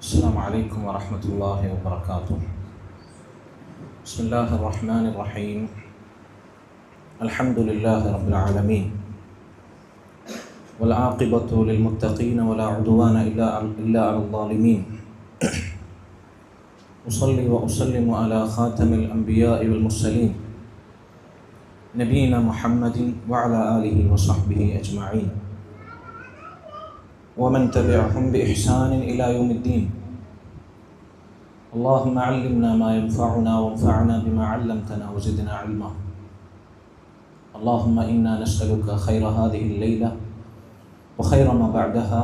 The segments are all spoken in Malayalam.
السلام عليكم ورحمة الله وبركاته. بسم الله الرحمن الرحيم. الحمد لله رب العالمين والعاقبة للمتقين ولا عدوان إلا على الظالمين. أصلي وأسلم على خاتم الأنبياء والمرسلين نبينا محمد وعلى آله وصحبه أجمعين ومن تبعهم بإحسان إلى يوم الدين. اللهم علمنا ما ينفعنا وانفعنا بما علمتنا وزدنا علما. اللهم إنا نسألك خير هذه الليلة وخير ما بعدها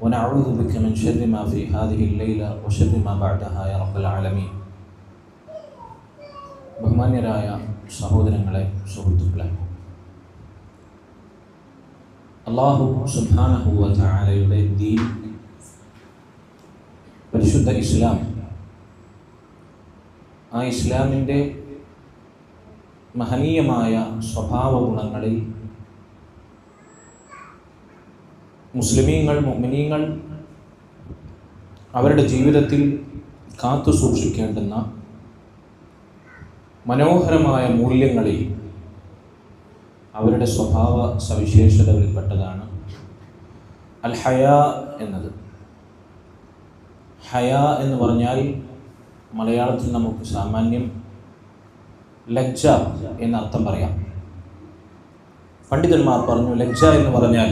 ونعوذ بك من شر ما في هذه الليلة وشر ما بعدها يا رب العالمين. ബഹുമാന്യരായ സഹോദരങ്ങളെ, സുഹൃത്തുക്കളെ, അല്ലാഹു സുബ്ഹാനഹു വ തആലയുടെ ദീൻ, പരിശുദ്ധ ഇസ്ലാം, ആ ഇസ്ലാമിൻ്റെ മഹനീയമായ സ്വഭാവ ഗുണങ്ങളിൽ മുസ്ലിമീങ്ങൾ, മുഅ്മിനീങ്ങൾ അവരുടെ ജീവിതത്തിൽ കാത്തു സൂക്ഷിക്കേണ്ടുന്ന മനോഹരമായ മൂല്യങ്ങളിൽ അവരുടെ സ്വഭാവ സവിശേഷതകളിൽപ്പെട്ടതാണ് അൽ ഹയാ എന്നത്. ഹയാ എന്ന് പറഞ്ഞാൽ മലയാളത്തിൽ നമുക്ക് സാമാന്യം ലജ്ജ എന്നർത്ഥം പറയാം. പണ്ഡിതന്മാർ പറഞ്ഞു, ലജ്ജ എന്ന് പറഞ്ഞാൽ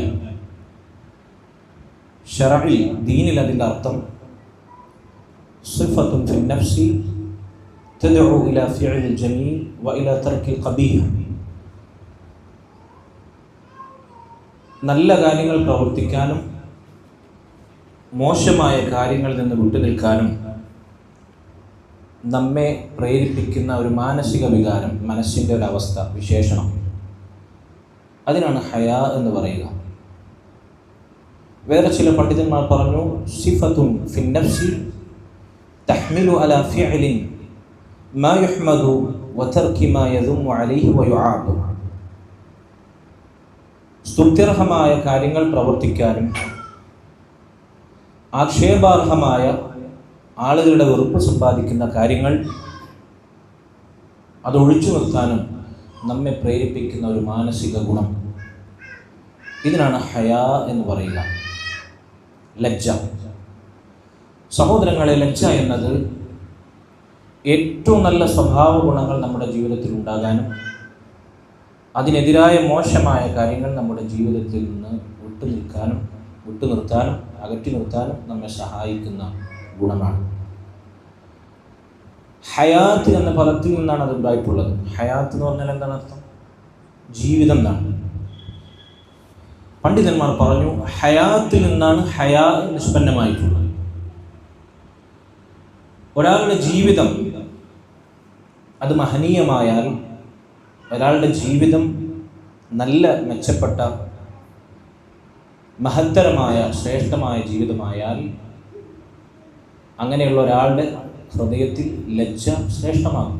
ശറഇ, ദീനിൽ അതിൻ്റെ അർത്ഥം സിഫത്തുൻ ഫി നഫ്സി തദ്ഉ ഇലാ ഫിഅലിൽ ജമീൽ വ ഇലാ തർക്കിൽ ഖബീഹ്. നല്ല കാര്യങ്ങൾ പ്രവർത്തിക്കാനും മോശമായ കാര്യങ്ങളിൽ നിന്ന് വിട്ടുനിൽക്കാനും നമ്മെ പ്രേരിപ്പിക്കുന്ന ഒരു മാനസിക വികാരം, മനസ്സിൻ്റെ ഒരു അവസ്ഥ, വിശേഷണം, അതിനാണ് ഹയാ എന്ന് പറയുക. വേറെ ചില പണ്ഡിതന്മാർ പറഞ്ഞു, സിഫത്തുൻ ഫിൻ നഫ്സി തഹ്മിലു അലാ ഫിഅലിൻ മാ യുഹ്മദു വ തർക്കി മാ യദുമ്മു അലൈഹി വ യുആബു. സ്തുത്യർഹമായ കാര്യങ്ങൾ പ്രവർത്തിക്കാനും ആക്ഷേപാർഹമായ, ആളുകളുടെ വെറുപ്പ് സമ്പാദിക്കുന്ന കാര്യങ്ങൾ അതൊഴിച്ചു നിർത്താനും നമ്മെ പ്രേരിപ്പിക്കുന്ന ഒരു മാനസിക ഗുണം, ഇതിനാണ് ഹയാ എന്ന് പറയുക, ലജ്ജ. സഹോദരങ്ങളെ, ലജ്ജ എന്നത് ഏറ്റവും നല്ല സ്വഭാവ ഗുണങ്ങൾ നമ്മുടെ ജീവിതത്തിൽ ഉണ്ടാകാനും അതിനെതിരായ മോശമായ കാര്യങ്ങൾ നമ്മുടെ ജീവിതത്തിൽ നിന്ന് വിട്ടുനിർത്താനും അകറ്റി നിർത്താനും നമ്മെ സഹായിക്കുന്ന ഗുണമാണ്. ഹയാത്ത് എന്ന പദത്തിൽ നിന്നാണ് അത് ഉണ്ടായിട്ടുള്ളത്. ഹയാത്ത് എന്ന് പറഞ്ഞാൽ എന്താണ് അർത്ഥം? ജീവിതം എന്നാണ്. പണ്ഡിതന്മാർ പറഞ്ഞു, ഹയാത്തിൽ നിന്നാണ് ഹയാ നിഷ്പന്നമായിട്ടുള്ളത്. ഒരാളുടെ ജീവിതം അത് മഹനീയമായാൽ, ഒരാളുടെ ജീവിതം നല്ല മെച്ചപ്പെട്ട മഹത്തരമായ ശ്രേഷ്ഠമായ ജീവിതമായാൽ, അങ്ങനെയുള്ള ഒരാളുടെ ഹൃദയത്തിൽ ലജ്ജ ശ്രേഷ്ഠമാകും.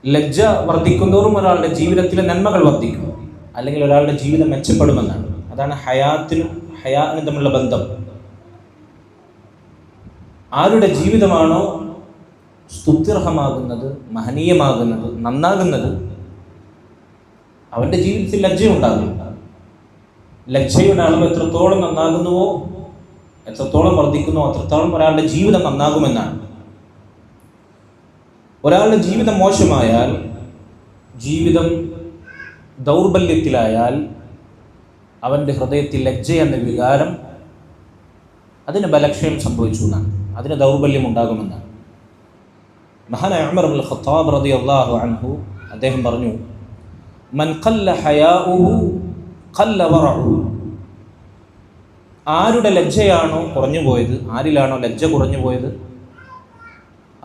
ലജ്ജ വർദ്ധിക്കുന്തോറും ഒരാളുടെ ജീവിതത്തിലെ നന്മകൾ വർദ്ധിക്കും, അല്ലെങ്കിൽ ഒരാളുടെ ജീവിതം മെച്ചപ്പെടുമെന്നാണ്. അതാണ് ഹയാത്തിനും ഹയാനും തമ്മിലുള്ള ബന്ധം. ആരുടെ ജീവിതമാണോ സ്തുത്യർഹമാകുന്നത്, മഹനീയമാകുന്നത്, നന്നാകുന്നത്, അവൻ്റെ ജീവിതത്തിൽ ലജ്ജയുണ്ടാകും. ലജ്ജയുടെ അളവ് എത്രത്തോളം നന്നാകുന്നുവോ, എത്രത്തോളം വർദ്ധിക്കുന്നുവോ, അത്രത്തോളം ഒരാളുടെ ജീവിതം നന്നാകുമെന്നാണ്. ഒരാളുടെ ജീവിതം മോശമായാൽ, ജീവിതം ദൗർബല്യത്തിലായാൽ, അവൻ്റെ ഹൃദയത്തിൽ ലജ്ജ എന്ന വികാരം, അതിന് ബലക്ഷയം സംഭവിച്ചു എന്നാണ്, അതിന് ദൗർബല്യം ഉണ്ടാകുമെന്നാണ്. മഹാനായ ഉമർ ഇബ്നുൽ ഖത്താബ് റളിയല്ലാഹു അൻഹു അദ്ദേഹം പറഞ്ഞു, മൻ ഖല്ല ഹയാഉഹു ഖല്ല വറഉഹു. ആരുടെ ലജ്ജയാണോ കുറഞ്ഞു പോയത്, ആരിലാണോ ലജ്ജ കുറഞ്ഞു പോയത്,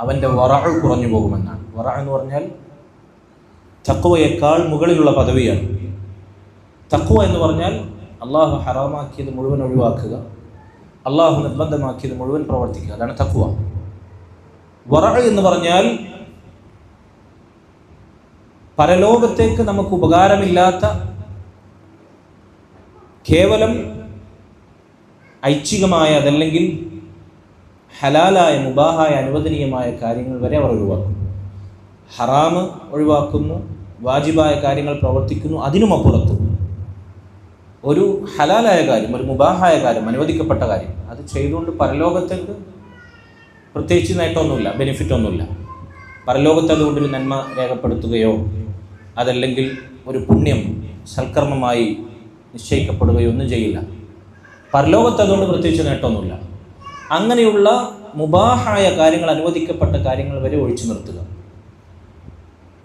അവൻ്റെ വറഉ കുറഞ്ഞു പോകുമെന്നാണ്. വറഉ എന്ന് പറഞ്ഞാൽ തഖ്വയേക്കാൾ മുകളിലുള്ള പദവിയാണ്. തഖ്വ എന്ന് പറഞ്ഞാൽ അള്ളാഹു ഹറാമാക്കിയത് മുഴുവൻ ഒഴിവാക്കുക, അള്ളാഹു നിർബന്ധമാക്കിയത് മുഴുവൻ പ്രവർത്തിക്കുക, അതാണ് തഖ്വ. വറഅ് എന്ന് പറഞ്ഞാൽ പരലോകത്തേക്ക് നമുക്ക് ഉപകാരമില്ലാത്ത, കേവലം ഐച്ഛികമായ, അതല്ലെങ്കിൽ ഹലാലായ മുബാഹായ അനുവദനീയമായ കാര്യങ്ങൾ വരെ അവർ ഒഴിവാക്കുന്നു. ഹറാമ് ഒഴിവാക്കുന്നു, വാജിബായ കാര്യങ്ങൾ പ്രവർത്തിക്കുന്നു. അതിനുമപ്പുറത്ത് ഒരു ഹലാലായ കാര്യം, ഒരു മുബാഹായ കാര്യം, അനുവദിക്കപ്പെട്ട കാര്യം അത് ചെയ്തുകൊണ്ട് പരലോകത്തേക്ക് പ്രത്യേകിച്ച് നേട്ടമൊന്നുമില്ല, ബെനിഫിറ്റൊന്നുമില്ല. പരലോകത്ത് അതുകൊണ്ടൊരു നന്മ രേഖപ്പെടുത്തുകയോ അതല്ലെങ്കിൽ ഒരു പുണ്യം സൽക്കർമ്മമായി നിശ്ചയിക്കപ്പെടുകയോ ഒന്നും ചെയ്യില്ല. പരലോകത്ത് അതുകൊണ്ട് പ്രത്യേകിച്ച് നേട്ടമൊന്നുമില്ല. അങ്ങനെയുള്ള മുബാഹായ കാര്യങ്ങൾ, അനുവദിക്കപ്പെട്ട കാര്യങ്ങൾ വരെ ഒഴിച്ചു നിർത്തുക.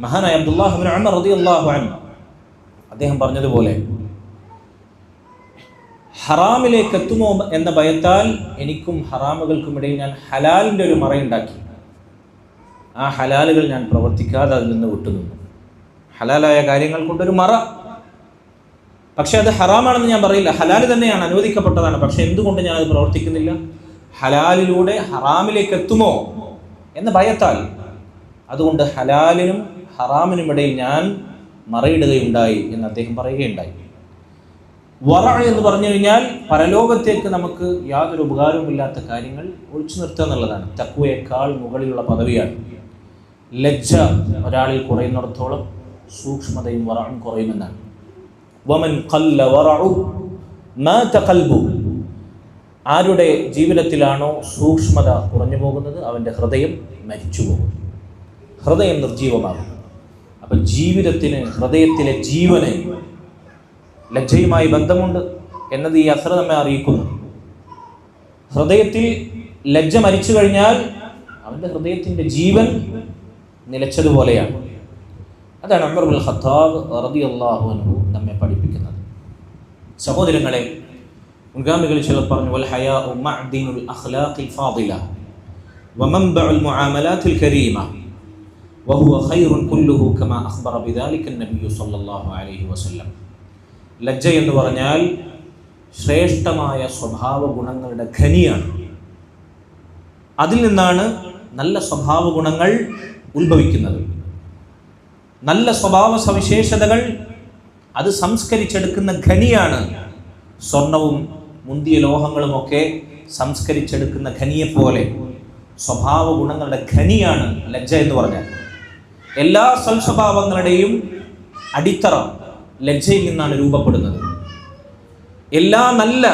മഹാനായ അബ്ദുല്ലാഹ് ഇബ്നു ഉമർ റളിയല്ലാഹു അൻഹു അദ്ദേഹം പറഞ്ഞതുപോലെ, ഹറാമിലേക്ക് എത്തുമോ എന്ന ഭയത്താൽ എനിക്കും ഹറാമുകൾക്കുമിടയിൽ ഞാൻ ഹലാലിൻ്റെ ഒരു മറയുണ്ടാക്കി. ആ ഹലാലുകൾ ഞാൻ പ്രവർത്തിക്കാതെ അതിൽ നിന്ന് വിട്ടുനിന്നു. ഹലാലായ കാര്യങ്ങൾ കൊണ്ടൊരു മറ, പക്ഷെ അത് ഹറാമാണെന്ന് ഞാൻ പറയില്ല, ഹലാൽ തന്നെയാണ്, അനുവദിക്കപ്പെട്ടതാണ്. പക്ഷെ എന്തുകൊണ്ട് ഞാനത് പ്രവർത്തിക്കുന്നില്ല? ഹലാലിലൂടെ ഹറാമിലേക്ക് എത്തുമോ എന്ന ഭയത്താൽ. അതുകൊണ്ട് ഹലാലിനും ഹറാമിനും ഇടയിൽ ഞാൻ മറയിടുകയുണ്ടായി എന്ന് അദ്ദേഹം പറയുകയുണ്ടായി. വറ എന്ന് പറഞ്ഞു കഴിഞ്ഞാൽ പരലോകത്തേക്ക് നമുക്ക് യാതൊരു ഉപകാരവുമില്ലാത്ത കാര്യങ്ങൾ ഒഴിച്ചു നിർത്തുക എന്നുള്ളതാണ്. തഖ്വയേക്കാൾ മുകളിലുള്ള പദവിയാണ്. ലജ്ജ ഒരാളിൽ കുറയുന്നിടത്തോളം സൂക്ഷ്മതയും വറഉം കുറയുമെന്നാണ്. വമൻ ഖല്ല വറഉ മാത ഖൽബു, ആരുടെ ജീവിതത്തിലാണോ സൂക്ഷ്മത കുറഞ്ഞു പോകുന്നത് അവൻ്റെ ഹൃദയം മരിച്ചു പോകും, ഹൃദയം നിർജീവമാകും. അപ്പം ജീവിതത്തിന്, ഹൃദയത്തിലെ ജീവന് ലജ്ജയുമായി ബന്ധമുണ്ട് എന്നത് ഈ അസ്ർ നമ്മെ അറിയിക്കുന്നു. ഹൃദയത്തിൽ ലജ്ജ മരിച്ചു കഴിഞ്ഞാൽ അവൻ്റെ ഹൃദയത്തിൻ്റെ ജീവൻ നിലച്ചതുപോലെയാണ്. അതാണ് ഉമർ ഇബ്നുൽ ഖത്താബ് റളിയല്ലാഹു അൻഹു നമ്മെ പഠിപ്പിക്കുന്നത്. സഹോദരങ്ങളെ, മുൻഗാമികൾ ചിലർ പറഞ്ഞു, വൽ ഹയാഉ മഅദിനുൽ അഖ്ലാഖിൽ ഫാദില വമൻബഉൽ മുആമലാത്തിൽ കരീമ വഹുവ ഖൈറുൻ കുല്ലുഹു കമാ അഖ്ബറ ബിദാലിക നബിയ്യു സ്വല്ലല്ലാഹു അലൈഹി വസല്ലം. ലജ്ജ എന്ന് പറഞ്ഞാൽ ശ്രേഷ്ഠമായ സ്വഭാവ ഗുണങ്ങളുടെ ഖനിയാണ്. അതിൽ നിന്നാണ് നല്ല സ്വഭാവ ഗുണങ്ങൾ ഉത്ഭവിക്കുന്നത്. നല്ല സ്വഭാവ സവിശേഷതകൾ അത് സംസ്കരിച്ചെടുക്കുന്ന ഖനിയാണ്. സ്വർണവും മുന്തിയ ലോഹങ്ങളുമൊക്കെ സംസ്കരിച്ചെടുക്കുന്ന ഖനിയെപ്പോലെ സ്വഭാവ ഗുണങ്ങളുടെ ഖനിയാണ് ലജ്ജ എന്ന് പറഞ്ഞാൽ. എല്ലാ സൽസ്വഭാവങ്ങളുടെയും അടിത്തറ ലജ്ജയിൽ നിന്നാണ് രൂപപ്പെടുന്നത്. എല്ലാ നല്ല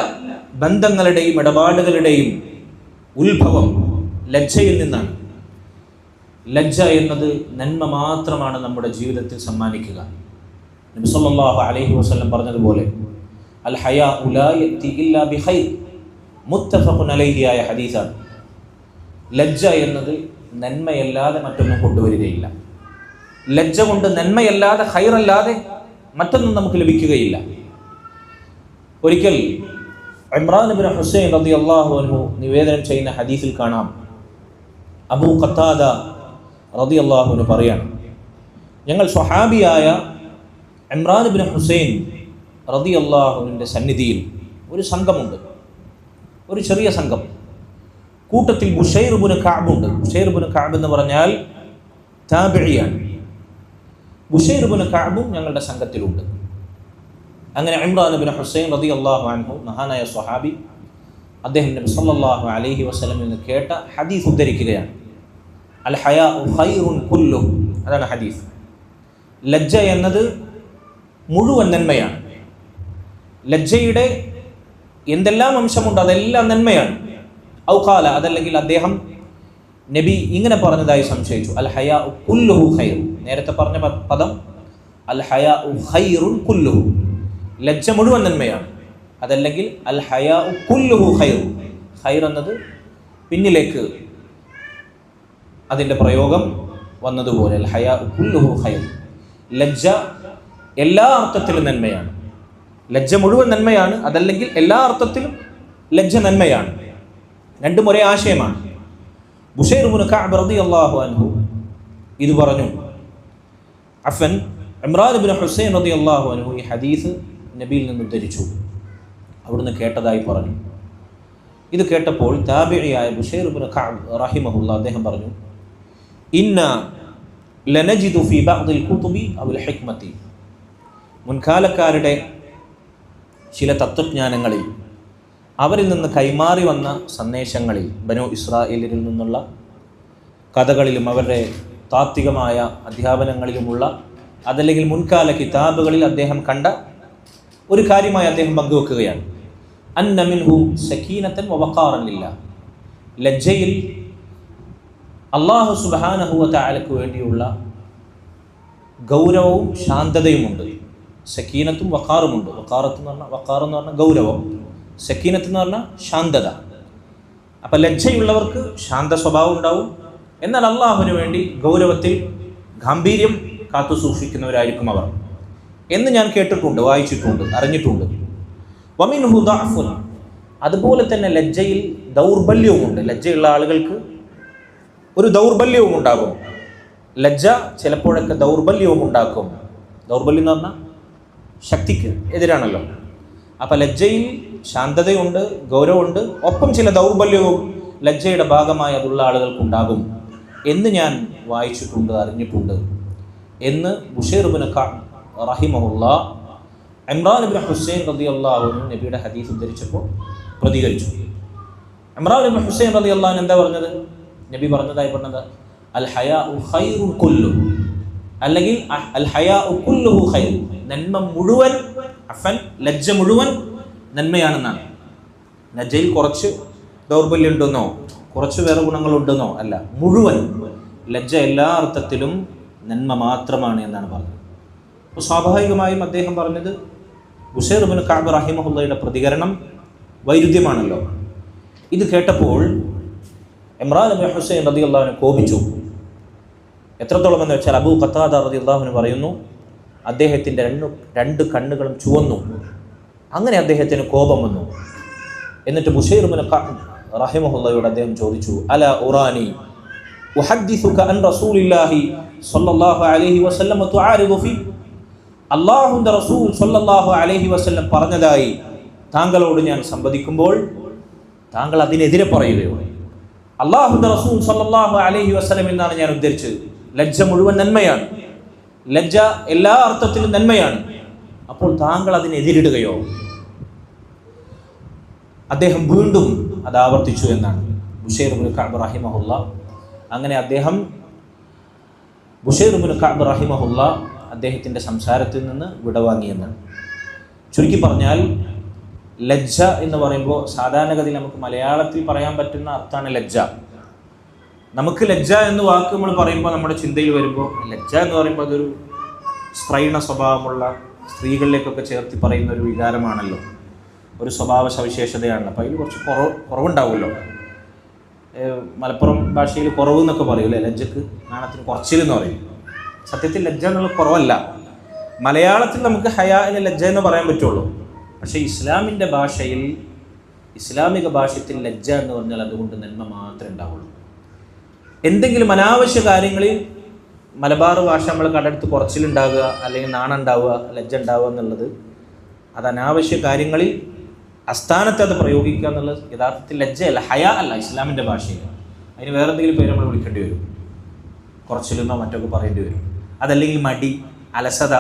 ബന്ധങ്ങളുടെയും ഇടപാടുകളുടെയും ഉത്ഭവം ലജ്ജയിൽ നിന്നാണ്. ലജ്ജ എന്നത് നന്മ മാത്രമാണ് നമ്മുടെ ജീവിതത്തിൽ സമ്മാനിക്കുക. നബി സല്ലല്ലാഹു അലൈഹി വസല്ലം പറഞ്ഞതുപോലെ, അൽ ഹയാഉ ലാ യഅതി ഇല്ലാ ബിഖൈർ, മുത്തഫഖുൻ അലൈഹി ആയ ഹദീസാണ്. ലജ്ജ എന്നത് നന്മയല്ലാതെ മറ്റൊന്നും കൊണ്ടുവരികയില്ല. ലജ്ജ കൊണ്ട് നന്മയല്ലാതെ, ഖൈറല്ലാതെ മറ്റൊന്നും നമുക്ക് ലഭിക്കുകയില്ല. ഒരിക്കൽ ഇമ്രാൻ ഇബ്നു ഹുസൈൻ റളിയല്ലാഹു അൻഹു നിവേദനം ചെയ്യുന്ന ഹദീസിൽ കാണാം, അബൂ ഖത്താദ റളിയല്ലാഹു അൻഹു പറയാണ്, ഞങ്ങൾ സ്വഹാബിയായ ഇമ്രാൻ ഇബ്നു ഹുസൈൻ റളിയല്ലാഹു അൻഹുവിൻ്റെ സന്നിധിയിൽ ഒരു സംഘമുണ്ട്, ഒരു ചെറിയ സംഘം. കൂട്ടത്തിൽ ബുഷൈർ ഇബ്നു കഅബ് ഉണ്ട്. ബുഷൈർ ഇബ്നു കഅബ് എന്ന് പറഞ്ഞാൽ താബിഇയാണ്. ബുഷൈർ ഇബ്നു കഅബും ഞങ്ങളുടെ സംഘത്തിലുണ്ട്. അങ്ങനെ ഇമ്രാൻ ഇബ്നു ഹുസൈൻ റളിയല്ലാഹു അൻഹു, മഹാനായ സ്വഹാബി, അദ്ദേഹം നബി സല്ലല്ലാഹു അലൈഹി വസല്ലമിൽ നിന്ന് കേട്ട ഹദീസ് ഉദ്ധരിക്കുകയാണ്. അൽ ഹയാഉ ഖൈറുൻ കുല്ലുഹു, അതാണ് ഹദീസ്. ലജ്ജ എന്നത് മുഴുവൻ നന്മയാണ്. ലജ്ജയുടെ എന്തെല്ലാം അംശമുണ്ട് അതെല്ലാം നന്മയാണ്. ഔ ഖാല, അതല്ലെങ്കിൽ അദ്ദേഹം നബി ഇങ്ങനെ പറഞ്ഞതായി സംശയിച്ചു, അൽ ഹയാഉ കുല്ലുഹു ഖൈർ. നേരത്തെ പറഞ്ഞ പദം അൽ ഹയാഉ ഖൈറുൻ കുല്ലുഹു, ലജ്ജ മുഴുവൻ നന്മയാണ്. അതല്ലെങ്കിൽ അൽ ഹയാഉ കുല്ലുഹു ഖൈർ, ഖൈർ എന്നത് പിന്നിലേക്ക് അതിൻ്റെ പ്രയോഗം വന്നതുപോലെ അൽ ഹയാഉ കുല്ലുഹു ഖൈർ, ലജ്ജ എല്ലാ അർത്ഥത്തിലും നന്മയാണ്. ലജ്ജ മുഴുവൻ നന്മയാണ്, അതല്ലെങ്കിൽ എല്ലാ അർത്ഥത്തിലും ലജ്ജ നന്മയാണ്. രണ്ടും ഒരേ ആശയമാണ്. ബുഷൈർ ഇബ്നു കഅബ് റളിയല്ലാഹു അൻഹു ഇത് പറഞ്ഞു. അഫൻ ഇമ്രാൻ ഇബ്നു ഹുസൈൻ റളിയല്ലാഹു അൻഹു ഈ ഹദീസ് നബിയിൽ നിന്ന് ഉദ്ധരിച്ചു, അവിടുന്ന് കേട്ടതായി പറഞ്ഞു. ഇത് കേട്ടപ്പോൾ താബിഇയായ ബുഷൈർ ഇബ്നു കഅബ് റഹിമഹുല്ലാ അദ്ദേഹം പറഞ്ഞു, ഇന്ന ലനജിദു ഫീ ബഅദിൽ കുതുബി അവൽ ഹിക്മതി, മുൻകാലക്കാരുടെ ചില തത്വജ്ഞാനങ്ങളിൽ അവരിൽ നിന്ന് കൈമാറി വന്ന സന്ദേശങ്ങളിൽ ബനു ഇസ്രായേലിൽ നിന്നുള്ള കഥകളിലും അവരുടെ താത്വികമായ അധ്യാപനങ്ങളിലുമുള്ള അതല്ലെങ്കിൽ മുൻകാല കിതാബുകളിൽ അദ്ദേഹം കണ്ട ഒരു കാര്യമായി അദ്ദേഹം പങ്കുവെക്കുകയാണ്. അന്ന മിൻഹു സകീനത്തൻ വവഖാറൻ ലില്ലാഹ്, ലജ്ജയിൽ അല്ലാഹു സുബ്ഹാനഹു വ തആലയ്ക്ക് വേണ്ടിയുള്ള ഗൗരവവും ശാന്തതയുമുണ്ട്. സക്കീനത്തും വഖാറുമുണ്ട്. വഖാർ എന്ന് പറഞ്ഞാൽ ഗൗരവം, സക്കീനത്ത് എന്ന് പറഞ്ഞാൽ ശാന്തത. അപ്പം ലജ്ജയുള്ളവർക്ക് ശാന്ത സ്വഭാവം ഉണ്ടാവും, എന്നാൽ അള്ളാഹുവിന് വേണ്ടി ഗൗരവത്തിൽ ഗാംഭീര്യം കാത്തു സൂക്ഷിക്കുന്നവരായിരിക്കും അവർ എന്ന് ഞാൻ കേട്ടിട്ടുണ്ട്, വായിച്ചിട്ടുണ്ട്, അറിഞ്ഞിട്ടുണ്ട്. വമിൻഹു ദഅഫുൻ, അതുപോലെ തന്നെ ലജ്ജയിൽ ദൗർബല്യവുമുണ്ട്. ലജ്ജയുള്ള ആളുകൾക്ക് ഒരു ദൗർബല്യവും ഉണ്ടാകും. ലജ്ജ ചിലപ്പോഴൊക്കെ ദൗർബല്യവും ഉണ്ടാക്കും. ദൗർബല്യം എന്ന് പറഞ്ഞാൽ ശക്തിക്ക് എതിരാണല്ലോ. അപ്പം ലജ്ജയിൽ ശാന്തതയുണ്ട്, ഗൗരവമുണ്ട്, ഒപ്പം ചില ദൗർബല്യവും ലജ്ജയുടെ ഭാഗമായി അതുള്ള ആളുകൾക്കുണ്ടാകും എന്ന് ഞാൻ വായിച്ചിട്ടുണ്ട്, അറിഞ്ഞിട്ടുണ്ട് എന്ന് ബുഷൈർ ഇബ്നു കഅബ് റഹിമഹുല്ലാ ഇമ്രാൻ ഇബ്നു ഹുസൈൻ റളിയല്ലാഹു അൻഹു നബിയുടെ ഹദീസ് ഉദ്ധരിച്ചപ്പോൾ പ്രതികരിച്ചു. ഇമ്രാൻ ഇബ്നു ഹുസൈൻ റളിയല്ലാഹു അൻഹു എന്താ പറഞ്ഞത്? നബി പറഞ്ഞത് അൽ ഹയാഉ ഖൈറുൻ കുല്ലു, അല്ലെങ്കിൽ അൽ ഹയാഉ കുല്ലുഹു ഖൈർ, നന്മ മുഴുവൻ, ലജ്ജ മുഴുവൻ നന്മയാണെന്നാണ്. ലജ്ജയിൽ കുറച്ച് ദൗർബല്യം ഉണ്ടെന്നോ കുറച്ച് വേറെ ഗുണങ്ങളുണ്ടെന്നോ അല്ല, മുഴുവൻ ലജ്ജ എല്ലാ അർത്ഥത്തിലും നന്മ മാത്രമാണ് എന്നാണ് പറഞ്ഞത്. അപ്പോൾ സ്വാഭാവികമായും അദ്ദേഹം പറഞ്ഞത് ബുഷൈർ ഇബ്നു കഅബ് റഹിമഹുള്ളയുടെ പ്രതികരണം വൈരുദ്ധ്യമാണല്ലോ. ഇത് കേട്ടപ്പോൾ ഇമ്രാൻ ഇബ്നു ഹുസൈൻ റളിയല്ലാഹു അൻഹു കോപിച്ചു. എത്രത്തോളം എന്ന് വെച്ചാൽ അബൂ ഖത്താദ റളിയല്ലാഹു അൻഹു പറയുന്നു, അദ്ദേഹത്തിൻ്റെ രണ്ട് കണ്ണുകളും ചുവന്നു. അങ്ങനെ അദ്ദേഹത്തിന് കോപം വന്നു. എന്നിട്ട് ബുഷൈർ ഇബ്നു കഅബ് റഹിമഹുള്ളയോട് അദ്ദേഹം ചോദിച്ചു, അല ഉറാനി ഉഹദ്ദിസുക അൻ റസൂലില്ലാഹി സ്വല്ലല്ലാഹു അലൈഹി വസല്ലം തുആരിദു ഫി, അല്ലാഹുവിൻ്റെ റസൂൽ സ്വല്ലല്ലാഹു അലൈഹി വസല്ലം പറഞ്ഞതായി താങ്കളോട് ഞാൻ സംവദിക്കുമ്പോൾ താങ്കൾ അതിനെതിരെ പറയുകയോ? അല്ലാഹുവിൻ്റെ റസൂൽ സ്വല്ലല്ലാഹു അലൈഹി വസല്ലം എന്നാണ് ഞാൻ ഉദ്ധരിച്ചത്. ലജ്ജ മുഴുവൻ നന്മയാണ്, ലജ്ജ എല്ലാ അർത്ഥത്തിലും നന്മയാണ്. അപ്പോൾ താങ്കൾ അതിനെതിരിടുകയോ? അദ്ദേഹം വീണ്ടും അത് ആവർത്തിച്ചു എന്നാണ് ബുഷൈർ ഇബ്നു കഅബ് റഹിമഹുല്ലാ. അങ്ങനെ ബുഷൈർ ഇബ്നു കഅബ് റഹിമഹുല്ലാ അദ്ദേഹത്തിൻ്റെ സംസാരത്തിൽ നിന്ന് വിടവാങ്ങിയെന്നാണ്. ചുരുക്കി പറഞ്ഞാൽ ലജ്ജ എന്ന് പറയുമ്പോൾ സാധാരണഗതിയിൽ നമുക്ക് മലയാളത്തിൽ പറയാൻ പറ്റുന്ന അർത്ഥമാണ് ലജ്ജ. നമുക്ക് ലജ്ജ എന്ന വാക്ക് നമ്മൾ പറയുമ്പോൾ നമ്മുടെ ചിന്തയിൽ വരുമ്പോൾ ലജ്ജ എന്ന് പറയുമ്പോൾ അതൊരു സ്ത്രൈണ സ്വഭാവമുള്ള സ്ത്രീകളിലേക്കൊക്കെ ചേർത്തി പറയുന്ന ഒരു വികാരമാണല്ലോ, ഒരു സ്വഭാവ സവിശേഷതയാണല്ലോ. അപ്പോൾ അതിൽ കുറച്ച് കുറവുണ്ടാവുമല്ലോ. മലപ്പുറം ഭാഷയിൽ കുറവ് എന്നൊക്കെ പറയും അല്ലേ, ലജ്ജക്ക് നാണത്തിന് കുറച്ചിലെന്ന് പറയും. സത്യത്തിൽ ലജ്ജ എന്നുള്ള കുറവല്ല. മലയാളത്തിൽ നമുക്ക് ഹയാഇന് ലജ്ജ എന്ന് പറയാൻ പറ്റുള്ളൂ. പക്ഷേ ഇസ്ലാമിൻ്റെ ഭാഷയിൽ, ഇസ്ലാമിക ഭാഷത്തിൽ ലജ്ജ എന്ന് പറഞ്ഞാൽ അതുകൊണ്ട് നന്മ മാത്രമേ ഉണ്ടാവുള്ളൂ. എന്തെങ്കിലും അനാവശ്യ കാര്യങ്ങളിൽ മലബാർ ഭാഷ നമ്മൾ കണ്ടെടുത്ത് കുറച്ചിലുണ്ടാവുക, അല്ലെങ്കിൽ നാണം ഉണ്ടാവുക, ലജ്ജ ഉണ്ടാവുക എന്നുള്ളത് അത് അനാവശ്യ കാര്യങ്ങളിൽ അസ്ഥാനത്ത് അത് പ്രയോഗിക്കുക എന്നുള്ളത് യഥാർത്ഥത്തിൽ ലജ്ജയല്ല, ഹയാ അല്ല ഇസ്ലാമിൻ്റെ ഭാഷയിൽ. അതിന് വേറെ എന്തെങ്കിലും പേര് നമ്മൾ വിളിക്കേണ്ടി വരും, കുറച്ചിലെന്നോ മറ്റൊക്കെ പറയേണ്ടി വരും. അതല്ലെങ്കിൽ മടി, അലസത,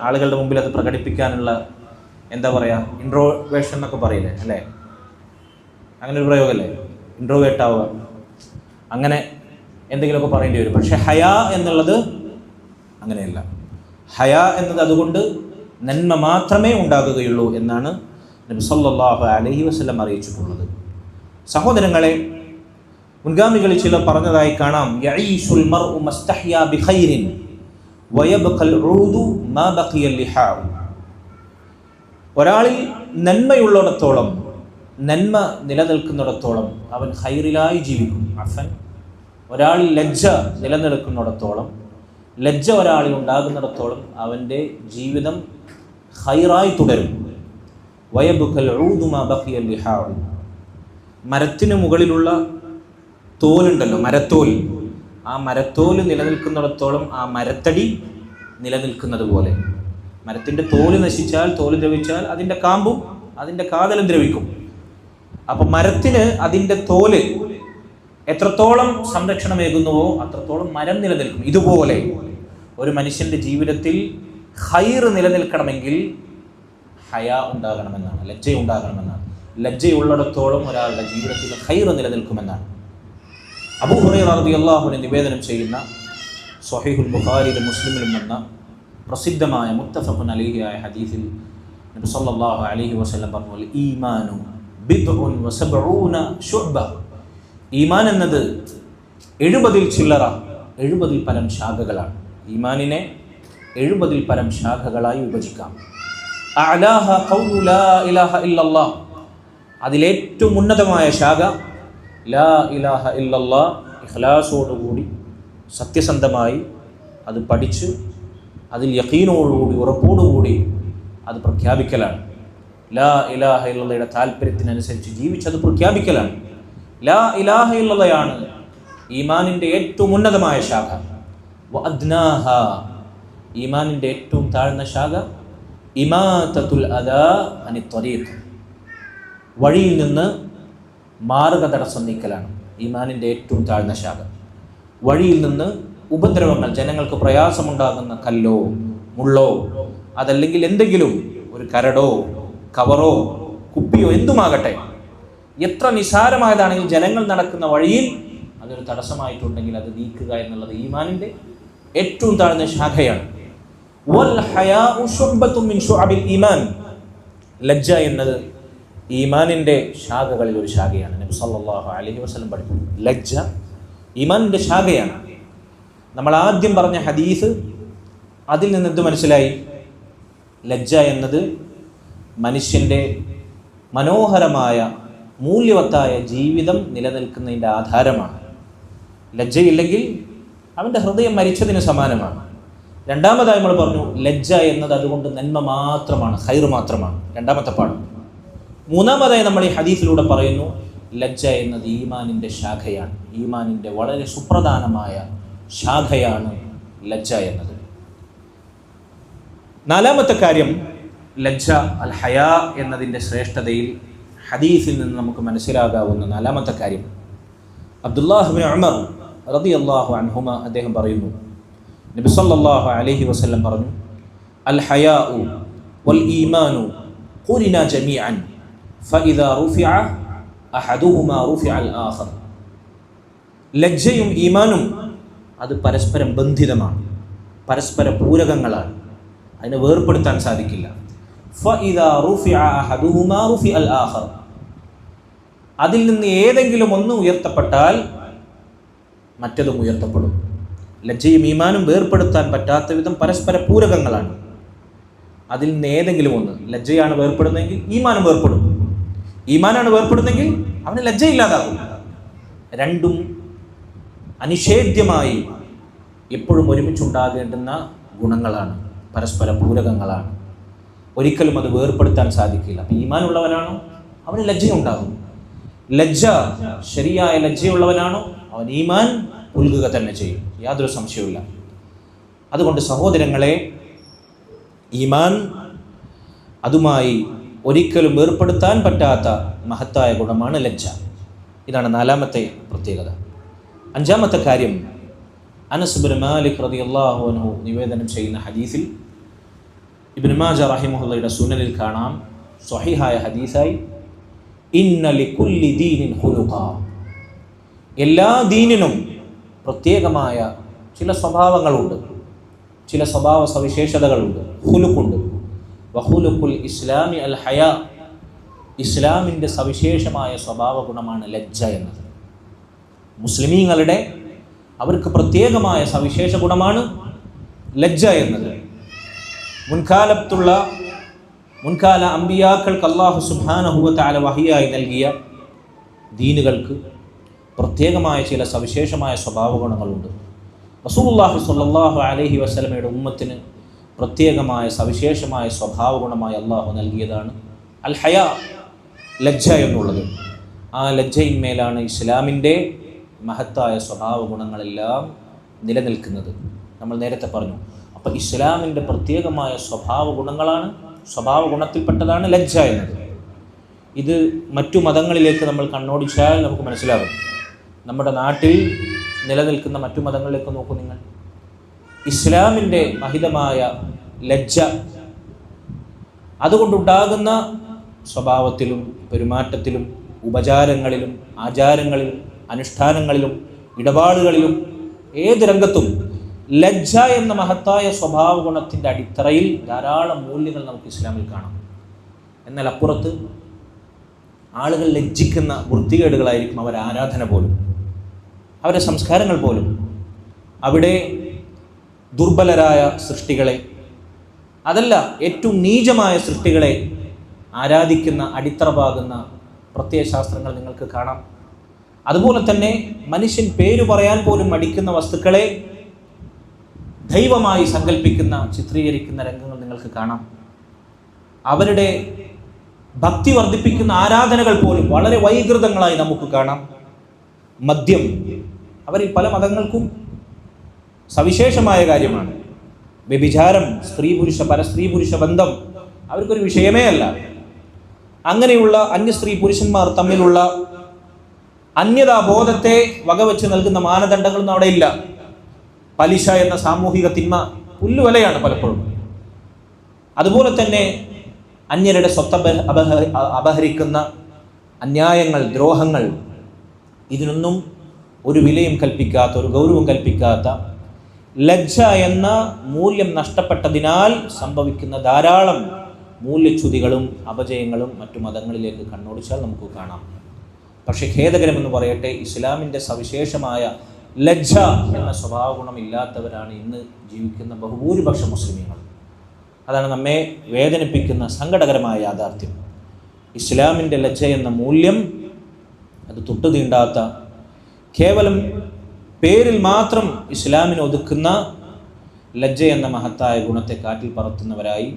ആളുകളുടെ മുമ്പിൽ അത് പ്രകടിപ്പിക്കാനുള്ള എന്താ പറയുക, ഇൻട്രോവേഷൻ എന്നൊക്കെ പറയില്ലേ അല്ലേ, അങ്ങനെ ഒരു പ്രയോഗമല്ലേ, ഇൻട്രോവേർട്ട് ആവുക, അങ്ങനെ എന്തെങ്കിലുമൊക്കെ പറയേണ്ടി വരും. പക്ഷെ ഹയാ എന്നുള്ളത് അങ്ങനെയല്ല. ഹയാ എന്നത് അതുകൊണ്ട് നന്മ മാത്രമേ ഉണ്ടാകുകയുള്ളൂ എന്നാണ് നബി സല്ലല്ലാഹു അലൈഹി വസല്ലം അറിയിച്ചിട്ടുള്ളത്. സഹോദരങ്ങളെ, മുൻഗാമികളിൽ ചിലർ പറഞ്ഞതായി കാണാം, യഈശുൽ മർഉ മസ്തഹ്യാ ബിഖൈരിൻ വയബ്ഖൽ ഊദു മാ ബഖിയ ലിഹാ. ഒരാളിൽ നന്മയുള്ളിടത്തോളം, നന്മ നിലനിൽക്കുന്നിടത്തോളം അവൻ ഖൈറിലായി ജീവിക്കും. ഒരാളിൽ ലജ്ജ നിലനിൽക്കുന്നിടത്തോളം, ലജ്ജ ഒരാളിൽ ഉണ്ടാകുന്നിടത്തോളം അവൻ്റെ ജീവിതം ഖൈറായി തുടരും. വയബ്ഖൽ ഊദു മാ ബഖിയ ലിഹാ. മരത്തിന് മുകളിലുള്ള തോലുണ്ടല്ലോ, മരത്തോൽ, ആ മരത്തോല് നിലനിൽക്കുന്നിടത്തോളം ആ മരത്തടി നിലനിൽക്കുന്നത് പോലെ. മരത്തിൻ്റെ തോല് നശിച്ചാൽ, തോല് ദ്രവിച്ചാൽ അതിൻ്റെ കാമ്പും അതിൻ്റെ കാതലും ദ്രവിക്കും. അപ്പം മരത്തിന് അതിൻ്റെ തോല് എത്രത്തോളം സംരക്ഷണമേകുന്നുവോ അത്രത്തോളം മരം നിലനിൽക്കും. ഇതുപോലെ ഒരു മനുഷ്യൻ്റെ ജീവിതത്തിൽ ഖൈർ നിലനിൽക്കണമെങ്കിൽ ഹയാ ഉണ്ടാകണമെന്നാണ്, ലജ്ജയുണ്ടാകണമെന്നാണ്. ലജ്ജയുള്ളിടത്തോളം ഒരാളുടെ ജീവിതത്തിൽ ഖൈർ നിലനിൽക്കുമെന്നാണ്. അബൂ ഹുറൈറ റളിയല്ലാഹു അൻഹു നിവേദനം ചെയ്യുന്ന സ്വഹീഹുൽ ബുഖാരിയിലും മുസ്ലിമിലും വന്ന പ്രസിദ്ധമായ മുത്തഫഖുൻ അലൈഹിയായ ഹദീസിൽ നബി സല്ലല്ലാഹു അലൈഹി വസല്ലം പറഞ്ഞു, ഈമാനു ബിദ്ഉൻ വസബ്ഊന ശുഅബ. ഈമാൻ എന്നത് 70 പരം ശാഖകളാണ്. ഈമാനിനെ 70 പരം ശാഖകളായി വിഭജിക്കാം. അഅലാഹ ഖൗലു ലാ ഇലാഹ ഇല്ലല്ലാഹ്, അതിലേറ്റവും ഉന്നതമായ ശാഖ ലാ ഇലാഹ ഇല്ലല്ലാഹ്, ഇഖ്ലാസോടുകൂടി സത്യസന്ധമായി അത് പഠിച്ച് അതിൽ യഖീനോടുകൂടി ഉറപ്പോടുകൂടി അത് പ്രഖ്യാപിക്കലാണ്. ലാ ഇലാഹ ഇല്ലല്ലയുടെ താല്പര്യത്തിനനുസരിച്ച് ജീവിച്ചത് പ്രഖ്യാപിക്കലാണ്. ലാ ഇലാഹ ഇല്ലല്ലയാണ് ഈമാനിൻ്റെ ഏറ്റവും ഉന്നതമായ ശാഖ. വഅദ്നാഹ, ഈമാനിൻ്റെ ഏറ്റവും താഴ്ന്ന ശാഖ ഇമാതത്തുൽ അദാ അനി ത്വരീഖ്, വഴിയിൽ നിന്ന് മാർഗ തടസ്സം നീക്കലാണ് ഈമാനിൻ്റെ ഏറ്റവും താഴ്ന്ന ശാഖ. വഴിയിൽ നിന്ന് ഉപദ്രവങ്ങൾ, ജനങ്ങൾക്ക് പ്രയാസമുണ്ടാകുന്ന കല്ലോ മുള്ളോ അതല്ലെങ്കിൽ എന്തെങ്കിലും ഒരു കരടോ കവറോ കുപ്പിയോ എന്തുമാകട്ടെ, എത്ര നിസാരമായതാണെങ്കിൽ ജനങ്ങൾ നടക്കുന്ന വഴിയിൽ അതൊരു തടസ്സമായിട്ടുണ്ടെങ്കിൽ അത് നീക്കുക എന്നുള്ളത് ഈമാനിൻ്റെ ഏറ്റവും താഴ്ന്ന ശാഖയാണ്. വൽ ഹയാഉ ശുഅബത്തുൻ മിൻ ശുഅബിൽ ഈമാൻ, ലജ്ജ എന്നത് ഈമാനിൻ്റെ ശാഖകളിൽ ഒരു ശാഖയാണ്. നബി സല്ലല്ലാഹു അലൈഹി വസല്ലം പഠിപ്പിച്ചു, ലജ്ജ ഈമാനിൻ്റെ ശാഖയാണ്. നമ്മൾ ആദ്യം പറഞ്ഞ ഹദീസ്, അതിൽ നിന്ന് എന്ത് മനസ്സിലായി? ലജ്ജ എന്നത് മനുഷ്യൻ്റെ മനോഹരമായ മൂല്യവത്തായ ജീവിതം നിലനിൽക്കുന്നതിൻ്റെ ആധാരമാണ്. ലജ്ജയില്ലെങ്കിൽ അവൻ്റെ ഹൃദയം മരിച്ചതിന് സമാനമാണ്. രണ്ടാമതായി നമ്മൾ പറഞ്ഞു, ലജ്ജ എന്നത് അതുകൊണ്ട് നന്മ മാത്രമാണ്, ഖൈർ മാത്രമാണ്, രണ്ടാമത്തെ പാഠം. മൂന്നാമതായി നമ്മൾ ഈ ഹദീസിലൂടെ പറയുന്നു, ലജ്ജ എന്നത് ഈമാനിൻ്റെ ശാഖയാണ്, ഈമാനിൻ്റെ വളരെ സുപ്രധാനമായ ശാഖയാണ് ലജ്ജ എന്നത്. നാലാമത്തെ കാര്യം, ലജ്ജ അൽ ഹയാ എന്നതിൻ്റെ ശ്രേഷ്ഠതയിൽ ഹദീസിൽ നിന്ന് നമുക്ക് മനസ്സിലാകാവുന്ന നാലാമത്തെ കാര്യം, അബ്ദുല്ലാഹ് ഇബ്നു ഉമർ റളിയല്ലാഹു അൻഹുമ അദ്ദേഹം പറയുന്നു, നബി സല്ലല്ലാഹു അലൈഹി വസല്ലം പറഞ്ഞു, അൽ ഹയാഉ വൽ ഈമാനു ഖുരിന ജമീഅൻ ഫഇദാ റുഫിഅ അഹദുഹുമാ റുഫിഅ അൽ ആഖർ. ലജ്ജയും ഈമാനും അത് പരസ്പരം ബന്ധിതമാണ്, പരസ്പര പൂരകങ്ങളാണ്, അതിനെ വേർപ്പെടുത്താൻ സാധിക്കില്ല. ഫഇദാ റുഫിഅ അഹദുഹുമാ റുഫിഅ അൽ ആഖർ, അതിൽ നിന്ന് ഏതെങ്കിലും ഒന്ന് ഉയർത്തപ്പെട്ടാൽ മറ്റതും ഉയർത്തപ്പെടും. ലജ്ജയും ഈമാനും വേർപ്പെടുത്താൻ പറ്റാത്ത വിധം പരസ്പര പൂരകങ്ങളാണ്. അതിൽ നിന്ന് ഏതെങ്കിലും ഒന്ന്, ലജ്ജയാണ് വേർപ്പെടുന്നതെങ്കിൽ ഈമാനും വേർപ്പെടും, ഈമാനാണ് വേർപ്പെടുന്നെങ്കിൽ അവന് ലജ്ജയില്ലാതാകും. രണ്ടും അനിഷേധ്യമായി എപ്പോഴും ഒരുമിച്ചുണ്ടാകേണ്ടുന്ന ഗുണങ്ങളാണ്, പരസ്പര പൂരകങ്ങളാണ്. ഒരിക്കലും അത് വേർപ്പെടുത്താൻ സാധിക്കില്ല. അപ്പം ഈമാനുള്ളവനാണോ അവന് ലജ്ജയുണ്ടാകും, ലജ്ജ ശരിയായ ലജ്ജയുള്ളവനാണോ അവൻ ഈമാൻ പുൽകുക തന്നെ ചെയ്യും, യാതൊരു സംശയവുമില്ല. അതുകൊണ്ട് സഹോദരങ്ങളെ, ഈമാൻ അതുമായി ഒരിക്കലും വേർപ്പെടുത്താൻ പറ്റാത്ത മഹത്തായ ഗുണമാണ് ലജ്ജ. ഇതാണ് നാലാമത്തെ പ്രത്യേകത. അഞ്ചാമത്തെ കാര്യം, അനസ് ഇബ്നു മാലിക് റളിയല്ലാഹു അൻഹു നിവേദനം ചെയ്യുന്ന ഹദീസിൽ ഇബ്നു മാജ റഹിമഹുള്ളയുടെ സുനനിൽ കാണാം, സ്വഹീഹായ ഹദീസായി, ഇന്ന ലികുല്ലി ദീനിൻ ഖുലുഖ, എല്ലാ ദീനിനും പ്രത്യേകമായ ചില സ്വഭാവങ്ങളുണ്ട്, ചില സ്വഭാവ സവിശേഷതകളുണ്ട്, ഖുലുഖുണ്ട്. വഖുലുഖുൽ ഇസ്ലാമി അൽ ഹയാ, ഇസ്ലാമിൻ്റെ സവിശേഷമായ സ്വഭാവ ഗുണമാണ് ലജ്ജ എന്നത്. മുസ്ലിമീങ്ങളുടെ അവർക്ക് പ്രത്യേകമായ സവിശേഷ ഗുണമാണ് ലജ്ജ എന്നത്. മുൻകാല അമ്പിയാക്കൾക്ക് അല്ലാഹു സുബ്ഹാനഹു വ തആല വഹിയായി നൽകിയ ദീനുകൾക്ക് പ്രത്യേകമായ ചില സവിശേഷമായ സ്വഭാവ ഗുണങ്ങളുണ്ട്. റസൂലുള്ളാഹി സ്വല്ലല്ലാഹു അലൈഹി വസല്ലമയുടെ ഉമ്മത്തിന് പ്രത്യേകമായ സവിശേഷമായ സ്വഭാവ ഗുണമായി അല്ലാഹു നൽകിയതാണ് അൽ ഹയാ, ലജ്ജ എന്നുള്ളത്. ആ ലജ്ജയിന്മേലാണ് ഇസ്ലാമിൻ്റെ മഹത്തായ സ്വഭാവ ഗുണങ്ങളെല്ലാം നിലനിൽക്കുന്നത്. നമ്മൾ നേരത്തെ പറഞ്ഞു. അപ്പോൾ ഇസ്ലാമിൻ്റെ പ്രത്യേകമായ സ്വഭാവ ഗുണങ്ങളാണ്, സ്വഭാവ ഗുണത്തിൽപ്പെട്ടതാണ് ലജ്ജ എന്നത്. ഇത് മറ്റു മതങ്ങളിലേക്ക് നമ്മൾ കണ്ണോടിച്ചാൽ നമുക്ക് മനസ്സിലാകും. നമ്മുടെ നാട്ടിൽ നിലനിൽക്കുന്ന മറ്റു മതങ്ങളിലേക്ക് നോക്കൂ നിങ്ങൾ. ഇസ്ലാമിൻ്റെ മഹിതമായ ലജ്ജ അതുകൊണ്ടുണ്ടാകുന്ന സ്വഭാവത്തിലും പെരുമാറ്റത്തിലും ഉപചാരങ്ങളിലും ആചാരങ്ങളിലും അനുഷ്ഠാനങ്ങളിലും ഇടപാടുകളിലും ഏത് രംഗത്തും ലജ്ജ എന്ന മഹത്തായ സ്വഭാവ ഗുണത്തിൻ്റെ അടിത്തറയിൽ ധാരാളം മൂല്യങ്ങൾ നമുക്ക് ഇസ്ലാമിൽ കാണാം. എന്നാൽ അപ്പുറത്ത് ആളുകൾ ലജ്ജിക്കുന്ന വൃത്തികേടുകളായിരിക്കും അവരുടെ ആരാധന പോലും, അവരുടെ സംസ്കാരങ്ങൾ പോലും. അവിടെ ദുർബലരായ സൃഷ്ടികളെ, അതല്ല ഏറ്റവും നീചമായ സൃഷ്ടികളെ ആരാധിക്കുന്ന അടിത്തറ പാകുന്ന പ്രത്യയശാസ്ത്രങ്ങൾ നിങ്ങൾക്ക് കാണാം. അതുപോലെ തന്നെ മനുഷ്യൻ പേരു പറയാൻ പോലും മടിക്കുന്ന വസ്തുക്കളെ ദൈവമായി സങ്കല്പിക്കുന്ന ചിത്രീകരിക്കുന്ന രംഗങ്ങൾ നിങ്ങൾക്ക് കാണാം. അവരുടെ ഭക്തി വർദ്ധിപ്പിക്കുന്ന ആരാധനകൾ പോലും വളരെ വൈകൃതങ്ങളായി നമുക്ക് കാണാം. മദ്യം അവരിൽ പല മതങ്ങൾക്കും സവിശേഷമായ കാര്യമാണ്. വ്യഭിചാരം, പരസ്ത്രീ പുരുഷ ബന്ധം അവർക്കൊരു വിഷയമേ അല്ല. അങ്ങനെയുള്ള അന്യ സ്ത്രീ പുരുഷന്മാർ തമ്മിലുള്ള അന്യതാബോധത്തെ വകവെച്ച് നൽകുന്ന മാനദണ്ഡങ്ങളൊന്നും അവിടെ ഇല്ല. പലിശ എന്ന സാമൂഹിക തിന്മ പുല്ലുവലയാണ് പലപ്പോഴും. അതുപോലെ തന്നെ അന്യരുടെ സ്വത്ത് അപഹരിക്കുന്ന അന്യായങ്ങൾ, ദ്രോഹങ്ങൾ, ഇതിനൊന്നും ഒരു വിലയും കൽപ്പിക്കാത്ത, ഒരു ഗൗരവം കൽപ്പിക്കാത്ത, ലജ്ജ എന്ന മൂല്യം നഷ്ടപ്പെട്ടതിനാൽ സംഭവിക്കുന്ന ധാരാളം മൂല്യച്യുതികളും അപജയങ്ങളും മറ്റു മതങ്ങളിലേക്ക് കണ്ണോടിച്ചാൽ നമുക്ക് കാണാം. പക്ഷേ ഖേദകരമെന്ന് പറയട്ടെ, ഇസ്ലാമിൻ്റെ സവിശേഷമായ ലജ്ജ എന്ന സ്വഭാവ ഗുണമില്ലാത്തവരാണ് ഇന്ന് ജീവിക്കുന്ന ബഹുഭൂരിപക്ഷ മുസ്ലിമീങ്ങൾ. അതാണ് നമ്മെ വേദനിപ്പിക്കുന്ന സങ്കടകരമായ യാഥാർത്ഥ്യം. ഇസ്ലാമിൻ്റെ ലജ്ജ എന്ന മൂല്യം അത് തൊട്ടു തീണ്ടാത്ത, കേവലം പേരിൽ മാത്രം ഇസ്ലാമിനെ ഒതുക്കുന്ന ലജ്ജ എന്ന മഹത്തായ ഗുണത്തെ കാറ്റിൽ പറത്തുന്നവരായി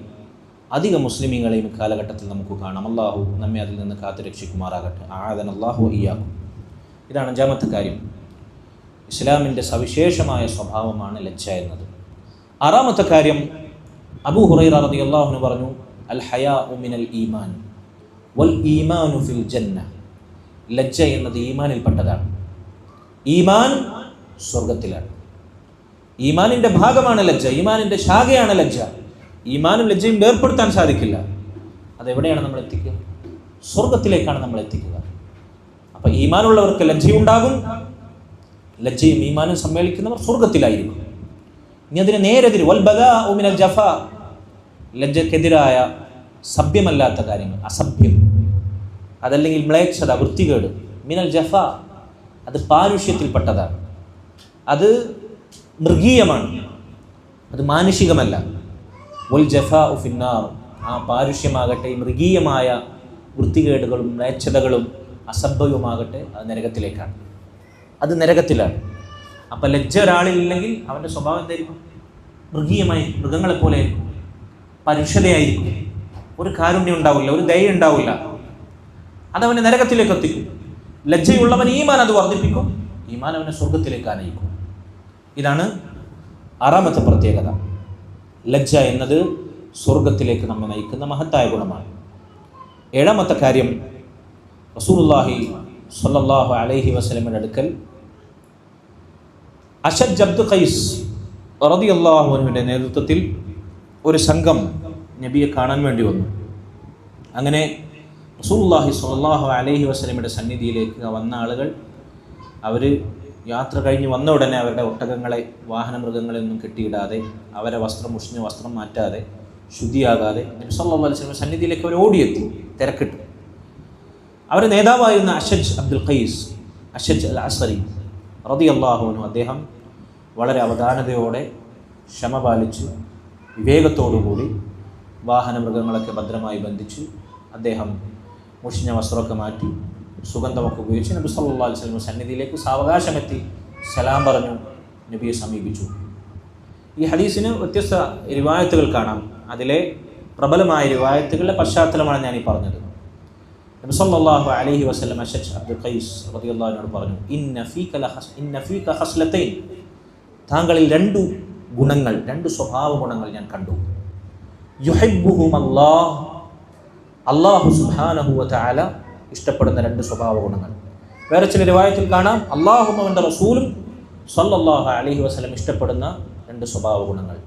അധിക മുസ്ലിമീങ്ങളെയും കാലഘട്ടത്തിൽ നമുക്ക് കാണാം. അള്ളാഹു നമ്മെ അതിൽ നിന്ന് കാത്തു രക്ഷിക്കുമാറാകട്ടെ. ആദന അല്ലാഹു ഇയ്യാക്കും. ഇതാണ് അഞ്ചാമത്തെ കാര്യം. ഇസ്ലാമിൻ്റെ സവിശേഷമായ സ്വഭാവമാണ് ലജ്ജ എന്നത്. ആറാമത്തെ കാര്യം, അബൂ ഹുറൈറ റളിയല്ലാഹു അൻഹു പറഞ്ഞു, അൽ ഹയാഉ മിനൽ ഈമാൻ വൽ ഈമാനു ഫിൽ ജന്ന. ലജ്ജ എന്നത് ഈമാനിൽപ്പെട്ടതാണ്. ഈമാൻ സ്വർഗത്തിലാണ്. ഈമാനിൻ്റെ ഭാഗമാണ് ലജ്ജ, ഈമാനിൻ്റെ ശാഖയാണ് ലജ്ജ. ഈമാനും ലജ്ജയും വേർപ്പെടുത്താൻ സാധിക്കില്ല. അതെവിടെയാണ് നമ്മൾ എത്തിക്കുക? സ്വർഗത്തിലേക്കാണ് നമ്മൾ എത്തിക്കുക. അപ്പം ഈമാനുള്ളവർക്ക് ലജ്ജയുണ്ടാകും, ലജ്ജയും ഈമാനും സമ്മേളിക്കുന്നവർ സ്വർഗത്തിലായിരിക്കും. ഇനി അതിന് നേരെതിര്, വൽ ബദാഉ മിനൽ ജഫാ, ലജ്ജക്കെതിരായ സഭ്യമല്ലാത്ത കാര്യങ്ങൾ, അസഭ്യം, അതല്ലെങ്കിൽ മ്ലേച്ഛത, വൃത്തികേട്, മിനൽ ജഫാ, അത് പാരുഷ്യത്തിൽപ്പെട്ടതാണ്, അത് മൃഗീയമാണ്, അത് മാനുഷികമല്ല. വൽ ജഫാഉ ഫിന്നാർ, ആ പാരുഷ്യമാകട്ടെ, മൃഗീയമായ വൃത്തികേടുകളും മ്ലേച്ഛതകളും അസഭ്യവുമാകട്ടെ, അത് നരകത്തിലേക്കാണ്, അത് നരകത്തിലാണ്. അപ്പം ലജ്ജ ഒരാളില്ലെങ്കിൽ അവൻ്റെ സ്വഭാവം എന്തായിരിക്കും? മൃഗീയമായി, മൃഗങ്ങളെപ്പോലെ ആയിരിക്കും, പരുഷതയായിരിക്കും, ഒരു കാരുണ്യം ഉണ്ടാവില്ല, ഒരു ദയ ഉണ്ടാവില്ല. അതവനെ നരകത്തിലേക്ക് എത്തിക്കും. ലജ്ജയുള്ളവൻ ഈമാൻ അത് വർദ്ധിപ്പിക്കും, ഈമാൻ അവനെ സ്വർഗത്തിലേക്ക് ആനയിക്കും. ഇതാണ് ആറാമത്തെ പ്രത്യേകത. ലജ്ജ എന്നത് സ്വർഗത്തിലേക്ക് നമ്മെ നയിക്കുന്ന മഹത്തായ ഗുണമാണ്. ഏഴാമത്തെ കാര്യം, റസൂലുള്ളാഹി സ്വല്ലല്ലാഹു അലൈഹി വസല്ലമയുടെ അടുക്കൽ അശജ് അബ്ദു ഖൈസ് റളിയല്ലാഹു അൻഹുവിൻ്റെ നേതൃത്വത്തിൽ ഒരു സംഘം നബിയെ കാണാൻ വേണ്ടി വന്നു. അങ്ങനെ റസൂലുള്ളാഹി സ്വല്ലല്ലാഹു അലൈഹി വസല്ലമയുടെ സന്നിധിയിലേക്ക് വന്ന ആളുകൾ, അവർ യാത്ര കഴിഞ്ഞ് വന്ന ഉടനെ അവരുടെ ഒട്ടകങ്ങളെ, വാഹനമൃഗങ്ങളെയൊന്നും കെട്ടിയിടാതെ, അവരെ മുഷിഞ്ഞ വസ്ത്രം മാറ്റാതെ, ശുദ്ധിയാകാതെ നബി സല്ലല്ലാഹു അലൈഹി വസല്ലം സന്നിധിയിലേക്ക് അവർ ഓടിയെത്തി, തിരക്കിട്ടു. അവരുടെ നേതാവായിരുന്ന അശജ് അബ്ദുൽ ഖൈസ്, അശജ് അൽ അസ്സരി റളിയല്ലാഹു അൻഹു, അദ്ദേഹം വളരെ അവധാനതയോടെ, ക്ഷമ പാലിച്ച്, വിവേകത്തോടുകൂടി വാഹനമൃഗങ്ങളൊക്കെ ഭദ്രമായി ബന്ധിച്ച്, അദ്ദേഹം മുഷിഞ്ഞ വസ്ത്രമൊക്കെ മാറ്റി, സുഗന്ധമൊക്കെ ഉപയോഗിച്ച് നബി സല്ലല്ലാഹു അലൈഹി വസല്ലം സന്നിധിയിലേക്ക് സാവകാശമെത്തി സലാം പറഞ്ഞു നബിയെ സമീപിച്ചു. ഈ ഹദീസിന് വ്യത്യസ്ത റിവായത്തുകൾ കാണാം. അതിലെ പ്രബലമായ റിവായത്തുകളുടെ പശ്ചാത്തലമാണ് ഞാൻ ഈ പറഞ്ഞത്. നബി സല്ലല്ലാഹു അലൈഹി വസല്ലം അശജ് അബ്ദുൽ ഖൈസ് റളിയല്ലാഹു അൻഹു പറഞ്ഞു, ഇന്ന ഫീക ഖസ്ലതൈൻ, താങ്കളിൽ രണ്ട് ഗുണങ്ങൾ, രണ്ട് സ്വഭാവ ഗുണങ്ങൾ ഞാൻ കണ്ടു. യുഹിബ്ബുഹും അല്ലാഹു സുബ്ഹാനഹു വ തആല ഇഷ്ടപ്പെടുന്ന രണ്ട് സ്വഭാവ ഗുണങ്ങൾ. വേറെ ചില റിവായത്തിൽ കാണാം, അല്ലാഹും അവൻ്റെ റസൂലും സല്ലല്ലാഹു അലൈഹി വസല്ലം ഇഷ്ടപ്പെടുന്ന രണ്ട് സ്വഭാവ ഗുണങ്ങൾ.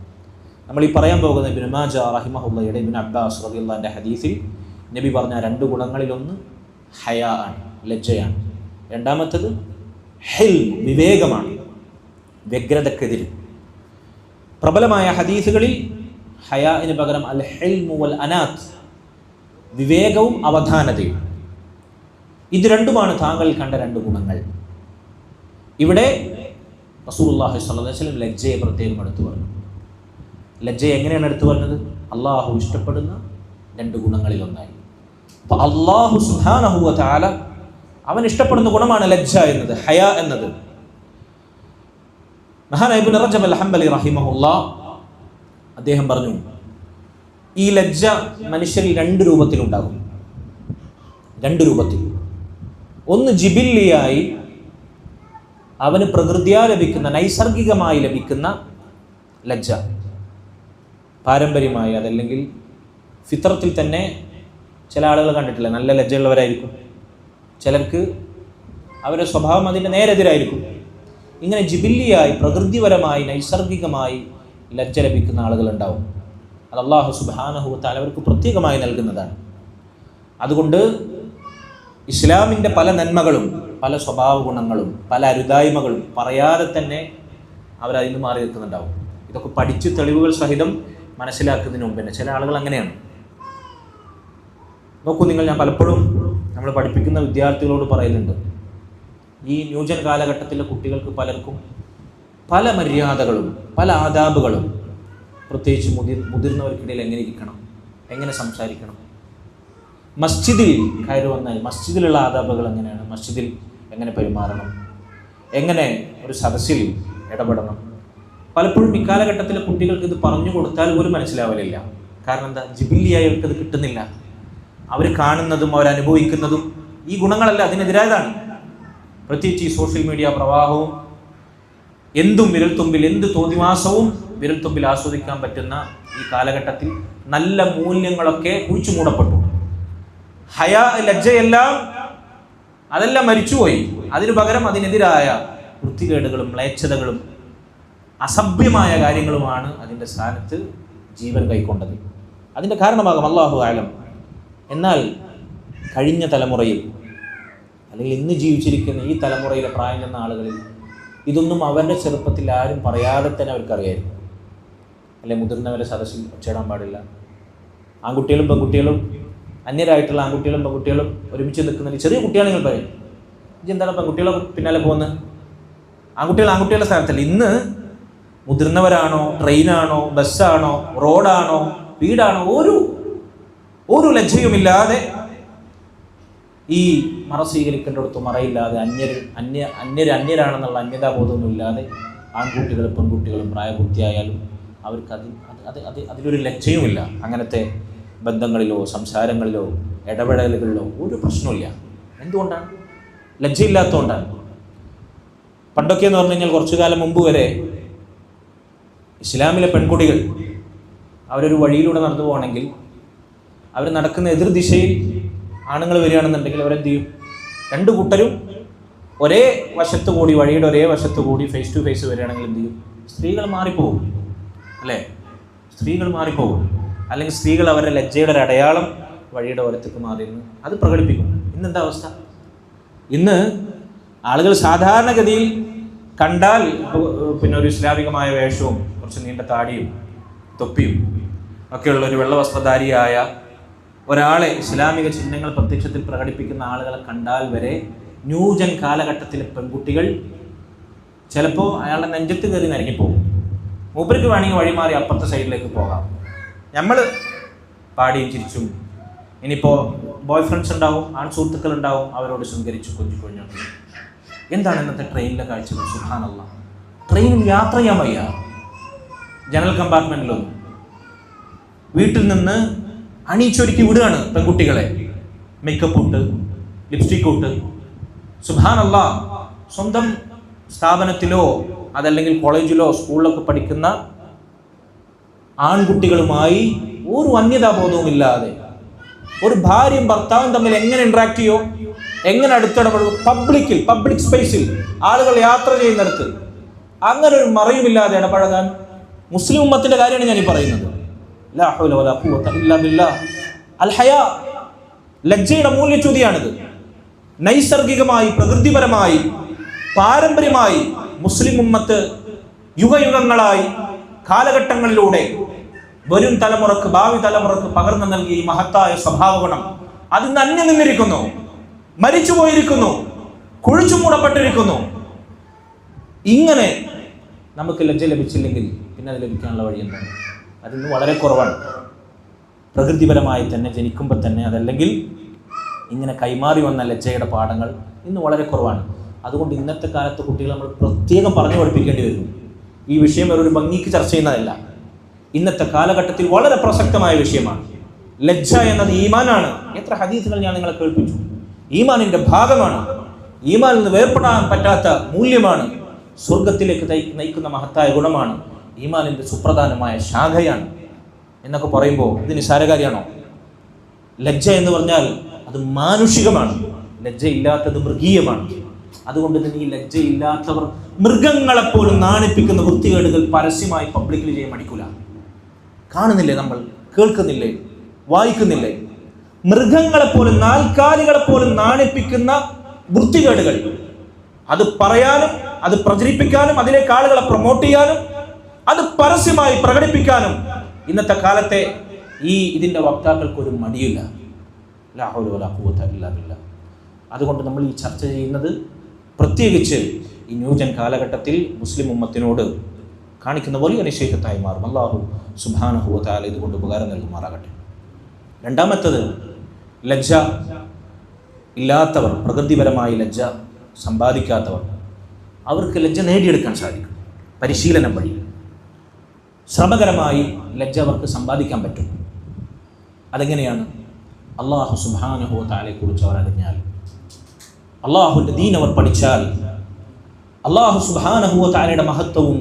നമ്മൾ ഈ പറയാൻ പോകുന്ന ഇബ്നു മാജ റഹിമഹുള്ളയുടെ ഇബ്നു അബ്ബാസ് റളിയല്ലാഹുവിന്റെ ഹദീസിൽ നബി പറഞ്ഞ 2 ഗുണങ്ങളിലൊന്ന് ഹയാ ആണ്, ലജ്ജയാണ്. രണ്ടാമത്തേത് ഹിൽം, വിവേകമാണ്, വ്യഗ്രതക്കെതിരെ. പ്രബലമായ ഹദീസുകളിൽ ഹയാഇന് പകരം അൽ ഹിൽമു വൽ അനാത്ത്, വിവേകവും അവധാനതയും, ഇത് രണ്ടുമാണ് താങ്കൾ കണ്ട 2 ഗുണങ്ങൾ. ഇവിടെ റസൂലുള്ളാഹി സ്വല്ലല്ലാഹു അലൈഹി വസല്ലം ലജ്ജയെ പ്രത്യേകം എടുത്തു പറഞ്ഞു. ലജ്ജയെ എങ്ങനെയാണ് എടുത്തു പറഞ്ഞത്? അള്ളാഹു ഇഷ്ടപ്പെടുന്ന 2 ഗുണങ്ങളിലൊന്നായി. അപ്പോൾ അള്ളാഹു സുബ്ഹാനഹു വ തആല അവൻ ഇഷ്ടപ്പെടുന്ന ഗുണമാണ് ലജ്ജ എന്നത്, ഹയാ എന്നത്. മഹാനായ ഇബ്നു റജബ് അൽ ഹംബലി റഹിമഹുല്ലാ അദ്ദേഹം പറഞ്ഞു, ഈ ലജ്ജ മനുഷ്യരിൽ 2 രൂപത്തിലുണ്ടാകും. 2 രൂപത്തിൽ. ഒന്ന് ജിബില്ലിയായി അവന് പ്രകൃതിയാ ലഭിക്കുന്ന, നൈസർഗികമായി ലഭിക്കുന്ന ലജ്ജ, പാരമ്പര്യമായി, അതല്ലെങ്കിൽ ഫിത്രത്തിൽ തന്നെ. ചില ആളുകൾ കണ്ടിട്ടില്ല, നല്ല ലജ്ജയുള്ളവരായിരിക്കും, ചിലർക്ക് അവരുടെ സ്വഭാവം അതിൻ്റെ നേരെതിരായിരിക്കും. ഇങ്ങനെ ജിബില്ലിയായി, പ്രകൃതിപരമായി, നൈസർഗികമായി ലജ്ജ ലഭിക്കുന്ന ആളുകളുണ്ടാവും. അത് അല്ലാഹു സുബ്ഹാനഹു വ തആല അവർക്ക് പ്രത്യേകമായി നൽകുന്നതാണ്. അതുകൊണ്ട് ഇസ്ലാമിൻ്റെ പല നന്മകളും, പല സ്വഭാവ ഗുണങ്ങളും, പല അരുതായ്മകളും പറയാതെ തന്നെ അവരതിൽ നിന്ന് മാറി നിൽക്കുന്നുണ്ടാവും. ഇതൊക്കെ പഠിച്ച് തെളിവുകൾ സഹിതം മനസ്സിലാക്കുന്നതിന് മുമ്പ് തന്നെ ചില ആളുകൾ അങ്ങനെയാണ്. നോക്കൂ നിങ്ങൾ, ഞാൻ പലപ്പോഴും നമ്മൾ പഠിപ്പിക്കുന്ന വിദ്യാർത്ഥികളോട് പറയുന്നുണ്ട്, ഈ ന്യൂജൻ കാലഘട്ടത്തിലെ കുട്ടികൾക്ക് പലർക്കും പല മര്യാദകളും പല ആദാബുകളും, പ്രത്യേകിച്ച് മുതിർന്നവർക്കിടയിൽ എങ്ങനെ ഇരിക്കണം, എങ്ങനെ സംസാരിക്കണം, മസ്ജിദിൽ കയറി വന്നാൽ മസ്ജിദിലുള്ള ആദാബുകൾ എങ്ങനെയാണ്, മസ്ജിദിൽ എങ്ങനെ പെരുമാറണം, എങ്ങനെ ഒരു സദസ്സിൽ ഇടപെടണം. പലപ്പോഴും ഇക്കാലഘട്ടത്തിലെ കുട്ടികൾക്ക് ഇത് പറഞ്ഞു കൊടുത്താൽ പോലും മനസ്സിലാവലില്ല. കാരണം എന്താ? ജിബില്ലിയായി അവർക്കത് കിട്ടുന്നില്ല. അവർ കാണുന്നതും അവരനുഭവിക്കുന്നതും ഈ ഗുണങ്ങളല്ല, അതിനെതിരായതാണ്. പ്രത്യേകിച്ച് ഈ സോഷ്യൽ മീഡിയ പ്രവാഹവും, എന്തും വിരൽത്തുമ്പിൽ, എന്ത് തോന്നിവാസവും വിരൽത്തുമ്പിൽ ആസ്വദിക്കാൻ പറ്റുന്ന ഈ കാലഘട്ടത്തിൽ നല്ല മൂല്യങ്ങളൊക്കെ കുഴിച്ചു മൂടപ്പെട്ടു. ഹയാ, ലജ്ജയെല്ലാം അതെല്ലാം മരിച്ചുപോയി. അതിനു പകരം അതിനെതിരായ വൃത്തികേടുകളും മ്ലേച്ഛതകളും അസഭ്യമായ കാര്യങ്ങളുമാണ് അതിൻ്റെ സ്ഥാനത്ത് ജീവൻ കൈക്കൊണ്ടത്. അതിൻ്റെ കാരണമാകും അല്ലാഹു ആലം. എന്നാൽ കഴിഞ്ഞ തലമുറയിൽ, അല്ലെങ്കിൽ ഇന്ന് ജീവിച്ചിരിക്കുന്ന ഈ തലമുറയിലെ പ്രായം ചെന്ന ആളുകളിൽ ഇതൊന്നും അവരുടെ ചെറുപ്പത്തിൽ ആരും പറയാതെ തന്നെ അവർക്കറിയായിരുന്നു. അല്ലെ, മുതിർന്നവരെ സദസ്സിൽ ഒച്ചയിടാൻ പാടില്ല, ആൺകുട്ടികളും പെൺകുട്ടികളും, അന്യരായിട്ടുള്ള ആൺകുട്ടികളും പെൺകുട്ടികളും ഒരുമിച്ച് നിൽക്കുന്നതിൽ ചെറിയ കുട്ടിയാണെങ്കിൽ പറയും, എന്താണ് പെൺകുട്ടികളെ പിന്നാലെ പോകുന്നത്? ആൺകുട്ടികളുടെ സ്ഥാനത്തല്ല. ഇന്ന് മുതിർന്നവരാണോ, ട്രെയിനാണോ, ബസ്സാണോ, റോഡാണോ, വീടാണോ, ഒരു ലജ്ജയുമില്ലാതെ, ഈ മറ സ്വീകരിക്കേണ്ടിടത്ത് മറയില്ലാതെ, അന്യരാണെന്നുള്ള അന്യതാബോധമൊന്നുമില്ലാതെ ആൺകുട്ടികളും പെൺകുട്ടികളും പ്രായപൂർത്തിയായാലും അവർക്ക് അതിലൊരു ലജ്ജയുമില്ല. അങ്ങനത്തെ ബന്ധങ്ങളിലോ സംസാരങ്ങളിലോ ഇടപെടലുകളിലോ ഒരു പ്രശ്നമില്ല. എന്തുകൊണ്ടാണ്? ലജ്ജയില്ലാത്തതുകൊണ്ടാണ്. പണ്ടൊക്കെ എന്ന് പറഞ്ഞു കഴിഞ്ഞാൽ കുറച്ചു കാലം മുമ്പ് വരെ ഇസ്ലാമിലെ പെൺകുട്ടികൾ അവരൊരു വഴിയിലൂടെ നടന്നു പോകണമെങ്കിൽ അവർ നടക്കുന്ന എതിർ ദിശയിൽ ആണുങ്ങൾ വരികയാണെന്നുണ്ടെങ്കിൽ അവരെന്ത് ചെയ്യും? 2 കൂട്ടരും ഒരേ വശത്ത് കൂടി, വഴിയുടെ ഒരേ വശത്ത് കൂടി ഫേസ് ടു ഫേസ് വരികയാണെങ്കിൽ എന്ത് ചെയ്യും? സ്ത്രീകൾ മാറിപ്പോകും, അല്ലേ? സ്ത്രീകൾ മാറിപ്പോകും. അല്ലെങ്കിൽ സ്ത്രീകൾ അവരുടെ ലജ്ജയുടെ ഒരു അടയാളം വഴിയുടെ ഓരത്തേക്ക് മാറിയിരുന്നു അത് പ്രകടിപ്പിക്കും. ഇന്നെന്താ അവസ്ഥ? ഇന്ന് ആളുകൾ സാധാരണഗതിയിൽ കണ്ടാൽ പിന്നെ ഒരു ഇസ്ലാമികമായ വേഷവും കുറച്ച് നീണ്ട താടിയും തൊപ്പിയും ഒക്കെയുള്ള ഒരു വെള്ള വസ്ത്രധാരിയായ ഒരാളെ, ഇസ്ലാമിക ചിഹ്നങ്ങൾ പ്രത്യക്ഷത്തിൽ പ്രകടിപ്പിക്കുന്ന ആളുകളെ കണ്ടാൽ വരെ ന്യൂജൻ കാലഘട്ടത്തിലെ പെൺകുട്ടികൾ ചിലപ്പോൾ അയാളുടെ നെഞ്ചത്ത് കയറി നരങ്ങിപ്പോകും. മൂപ്പർക്ക് വേണമെങ്കിൽ വഴിമാറി അപ്പുറത്തെ സൈഡിലേക്ക് പോകാം. നമ്മൾ പാടിയും ചിരിച്ചും, ഇനിയിപ്പോൾ ബോയ് ഫ്രണ്ട്സ് ഉണ്ടാവും, ആൺ സുഹൃത്തുക്കൾ ഉണ്ടാവും, അവരോട് ശൃംഗരിച്ചു കൊഞ്ചു. എന്താണ് ഇന്നത്തെ ട്രെയിനിലെ കാഴ്ചകൾ? സുബ്ഹാനല്ലാഹ്, ട്രെയിനിൽ യാത്ര ചെയ്യാൻ വയ്യ. ജനറൽ കമ്പാർട്ട്മെൻറ്റിലൊന്നും വീട്ടിൽ നിന്ന് അണിയിച്ചൊരുക്കി വിടുകയാണ് പെൺകുട്ടികളെ. മേക്കപ്പ് ഇട്ട്, ലിപ്സ്റ്റിക് ഇട്ട്. സുബ്ഹാനല്ലാഹ്, സ്വന്തം സ്ഥാപനത്തിലോ അതല്ലെങ്കിൽ കോളേജിലോ സ്കൂളിലൊക്കെ പഠിക്കുന്ന ആൺകുട്ടികളുമായി ഒരു അന്യതാബോധവും ഇല്ലാതെ, ഒരു ഭാര്യയും ഭർത്താവും തമ്മിൽ എങ്ങനെ ഇന്ററാക്ട് ചെയ്യോ, എങ്ങനെ അടുത്തിടപെടും, പബ്ലിക് സ്പേസിൽ ആളുകൾ യാത്ര ചെയ്യുന്നിടത്ത് അങ്ങനെ ഒരു മറയുമില്ലാതെ ഇടപഴകാൻ മുസ്ലിം ഉമ്മത്തിന്റെ കാര്യമാണ് ഞാൻ ഈ പറയുന്നത്. ലാ ഹൗല വലാ ഖുവത ഇല്ലാ ബില്ലാഹ്. അൽ ഹയാ, ലജ്ജയുടെ മൂല്യച്യുതിയാണിത്. നൈസർഗികമായി, പ്രകൃതിപരമായി, പാരമ്പര്യമായി മുസ്ലിം ഉമ്മത്ത് യുഗയുഗങ്ങളായി കാലഘട്ടങ്ങളിലൂടെ വരും തലമുറക്ക്, ഭാവി തലമുറക്ക് പകർന്നു നൽകിയ ഈ മഹത്തായ സ്വഭാവ ഗുണം അതിന് അന്യം നിന്നിരിക്കുന്നു, മരിച്ചുപോയിരിക്കുന്നു, കുഴിച്ചു മൂടപ്പെട്ടിരിക്കുന്നു. ഇങ്ങനെ നമുക്ക് ലജ്ജ ലഭിച്ചില്ലെങ്കിൽ പിന്നെ അത് ലഭിക്കാനുള്ള വഴി എന്താണ്? അതിന്ന് വളരെ കുറവാണ്. പ്രകൃതിപരമായി തന്നെ ജനിക്കുമ്പോൾ തന്നെ, അതല്ലെങ്കിൽ ഇങ്ങനെ കൈമാറി വന്ന ലജ്ജയുടെ പാഠങ്ങൾ ഇന്ന് വളരെ കുറവാണ്. അതുകൊണ്ട് ഇന്നത്തെ കാലത്ത് കുട്ടികൾ നമ്മൾ പ്രത്യേകം പറഞ്ഞു പഠിപ്പിക്കേണ്ടി വരുന്നു. ഈ വിഷയം ഒരു ഭംഗിക്ക് ചർച്ച ചെയ്യുന്നതല്ല. ഇന്നത്തെ കാലഘട്ടത്തിൽ വളരെ പ്രസക്തമായ വിഷയമാണ്. ലജ്ജ എന്നത് ഈമാനാണ്. എത്ര ഹദീസുകൾ ഞാൻ നിങ്ങളെ കേൾപ്പിച്ചു. ഈമാനിന്റെ ഭാഗമാണ്. ഈമാനിൽ നിന്ന് വേർപ്പെടാൻ പറ്റാത്ത മൂല്യമാണ്. സ്വർഗത്തിലേക്ക് നയിക്കുന്ന മഹത്തായ ഗുണമാണ്. ഈമാനിന്റെ സുപ്രധാനമായ ശാഖയാണ് എന്നൊക്കെ പറയുമ്പോൾ ഇത് നിസ്സാരകാരിയാണോ? ലജ്ജ എന്ന് പറഞ്ഞാൽ അത് മാനുഷികമാണ്. ലജ്ജയില്ലാത്തത് മൃഗീയമാണ്. അതുകൊണ്ട് തന്നെ ഈ ലജ്ജയില്ലാത്തവർ മൃഗങ്ങളെപ്പോലും നാണിപ്പിക്കുന്ന വൃത്തികേടുകൾ പരസ്യമായി പബ്ലിക്കിൽ ചെയ്യാൻ മടിക്കൂല. കാണുന്നില്ലേ, നമ്മൾ കേൾക്കുന്നില്ലേ, വായിക്കുന്നില്ലേ? മൃഗങ്ങളെപ്പോലും, നാൽക്കാലികളെപ്പോലും നാണിപ്പിക്കുന്ന വൃത്തികേടുകൾ അത് പറയാനും, അത് പ്രചരിപ്പിക്കാനും, അതിലേക്ക് ആളുകളെ പ്രൊമോട്ട് ചെയ്യാനും, അത് പരസ്യമായി പ്രകടിപ്പിക്കാനും ഇന്നത്തെ കാലത്തെ ഇതിൻ്റെ വക്താക്കൾക്ക് ഒരു മടിയില്ല. ലാ ഹൗല വലാ ഖുവത ഇല്ലാ ബില്ലാഹ്. അതുകൊണ്ട് നമ്മൾ ഈ ചർച്ച ചെയ്യുന്നത് പ്രത്യേകിച്ച് ഈ ന്യൂജൻ കാലഘട്ടത്തിൽ മുസ്ലിം ഉമ്മത്തിനോട് കാണിക്കുന്ന വലിയ നിശ്ചയത്തായി മാറും. അല്ലാഹു സുബ്ഹാനഹു വ തആല ഇതുകൊണ്ട് ഉപകാരം നൽകുമാറാകട്ടെ. രണ്ടാമത്തത്, ലജ്ജ ഇല്ലാത്തവർ, പ്രകൃതിപരമായി ലജ്ജ സമ്പാദിക്കാത്തവർ, അവർക്ക് ലജ്ജ നേടിയെടുക്കാൻ സാധിക്കും. പരിശീലനം വഴി ശ്രമകരമായി ലജ്ജ അവർക്ക് സമ്പാദിക്കാൻ പറ്റും. അതെങ്ങനെയാണ്? അല്ലാഹു സുബ്ഹാനഹു വ തആലയെ കുറിച്ച് അവർ അറിഞ്ഞാൽ, അള്ളാഹുവിൻ്റെ ദീൻ അവർ പഠിച്ചാൽ, അള്ളാഹു സുബ്ഹാനഹു വ തആലയുടെ മഹത്വവും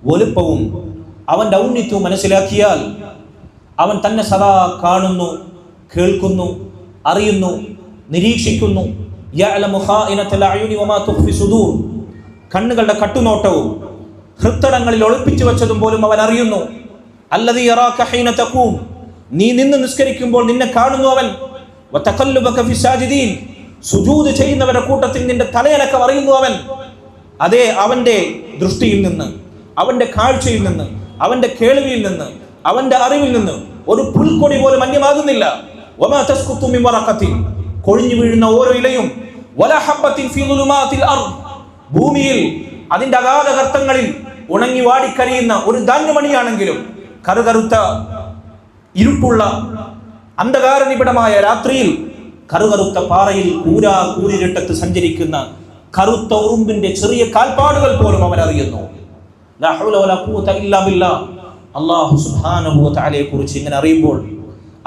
വലുപ്പവും അവൻ്റെ ഔന്നത്യവും മനസ്സിലാക്കിയാൽ, അവൻ തന്നെ സദാ കാണുന്നു, കേൾക്കുന്നു, അറിയുന്നു, നിരീക്ഷിക്കുന്നു. യഅലമു ഖായിനത്തൽ അയുനി വമാ തുഖ്ഫി സുദൂർ. കണ്ണുകളുടെ കട്ടുനോട്ടവും ഹൃത്തടങ്ങളിൽ ഒളിപ്പിച്ചു വെച്ചതും പോലും അവൻ അറിയുന്നു. അല്ലദീ യറാക ഹീന തഖൂം. നീ നിന്ന് നിസ്കരിക്കുമ്പോൾ നിന്നെ കാണുന്നു അവൻ. വതഖല്ലുബക ഫി സാജിദീൻ. സുജൂദ് ചെയ്യുന്നവരുടെ കൂട്ടത്തിൽ നിന്റെ തലയനക്കം അറിയുന്നു അവൻ. അതേ, അവന്റെ ദൃഷ്ടിയിൽ നിന്ന്, അവന്റെ കാഴ്ചയിൽ നിന്ന്, അവന്റെ കേൾവിയിൽ നിന്ന്, അവന്റെ അറിവിൽ നിന്ന് ഒരു പുൽക്കൊടി പോലും അന്യമാകുന്നില്ല. വമാ തസ്ഖുതു മിൻ വറഖത്തിൻ. കൊഴിഞ്ഞു വീഴുന്ന ഓരോ ഇലയും, വലാ ഹബ്ബത്തിൻ ഫീ ദുലുമാതിൽ അർദ്. ഭൂമിയിൽ അതിന്റെ അഗാധ ഗർത്തങ്ങളിൽ ഉണങ്ങി വാടിക്കരിയുന്ന ഒരു ധാന്യമണിയാണെങ്കിലും, കറുകറുത്ത ഇരുട്ടുള്ള അന്ധകാര നിബിഡമായ രാത്രിയിൽ കറുകറുത്ത പാറയിൽ കൂരിരുട്ടത്ത് സഞ്ചരിക്കുന്ന കറുത്ത ഉറുമ്പിന്റെ ചെറിയ കാൽപ്പാടുകൾ പോലും അവൻ അറിയുന്നു. ലാ ഹൗല വലാ ഖുവത ഇല്ലാ ബില്ലാഹ്. അല്ലാഹു സുബ്ഹാനഹു വ തആലയെ കുറിച്ച് ഇങ്ങനെ അറിയുമ്പോൾ,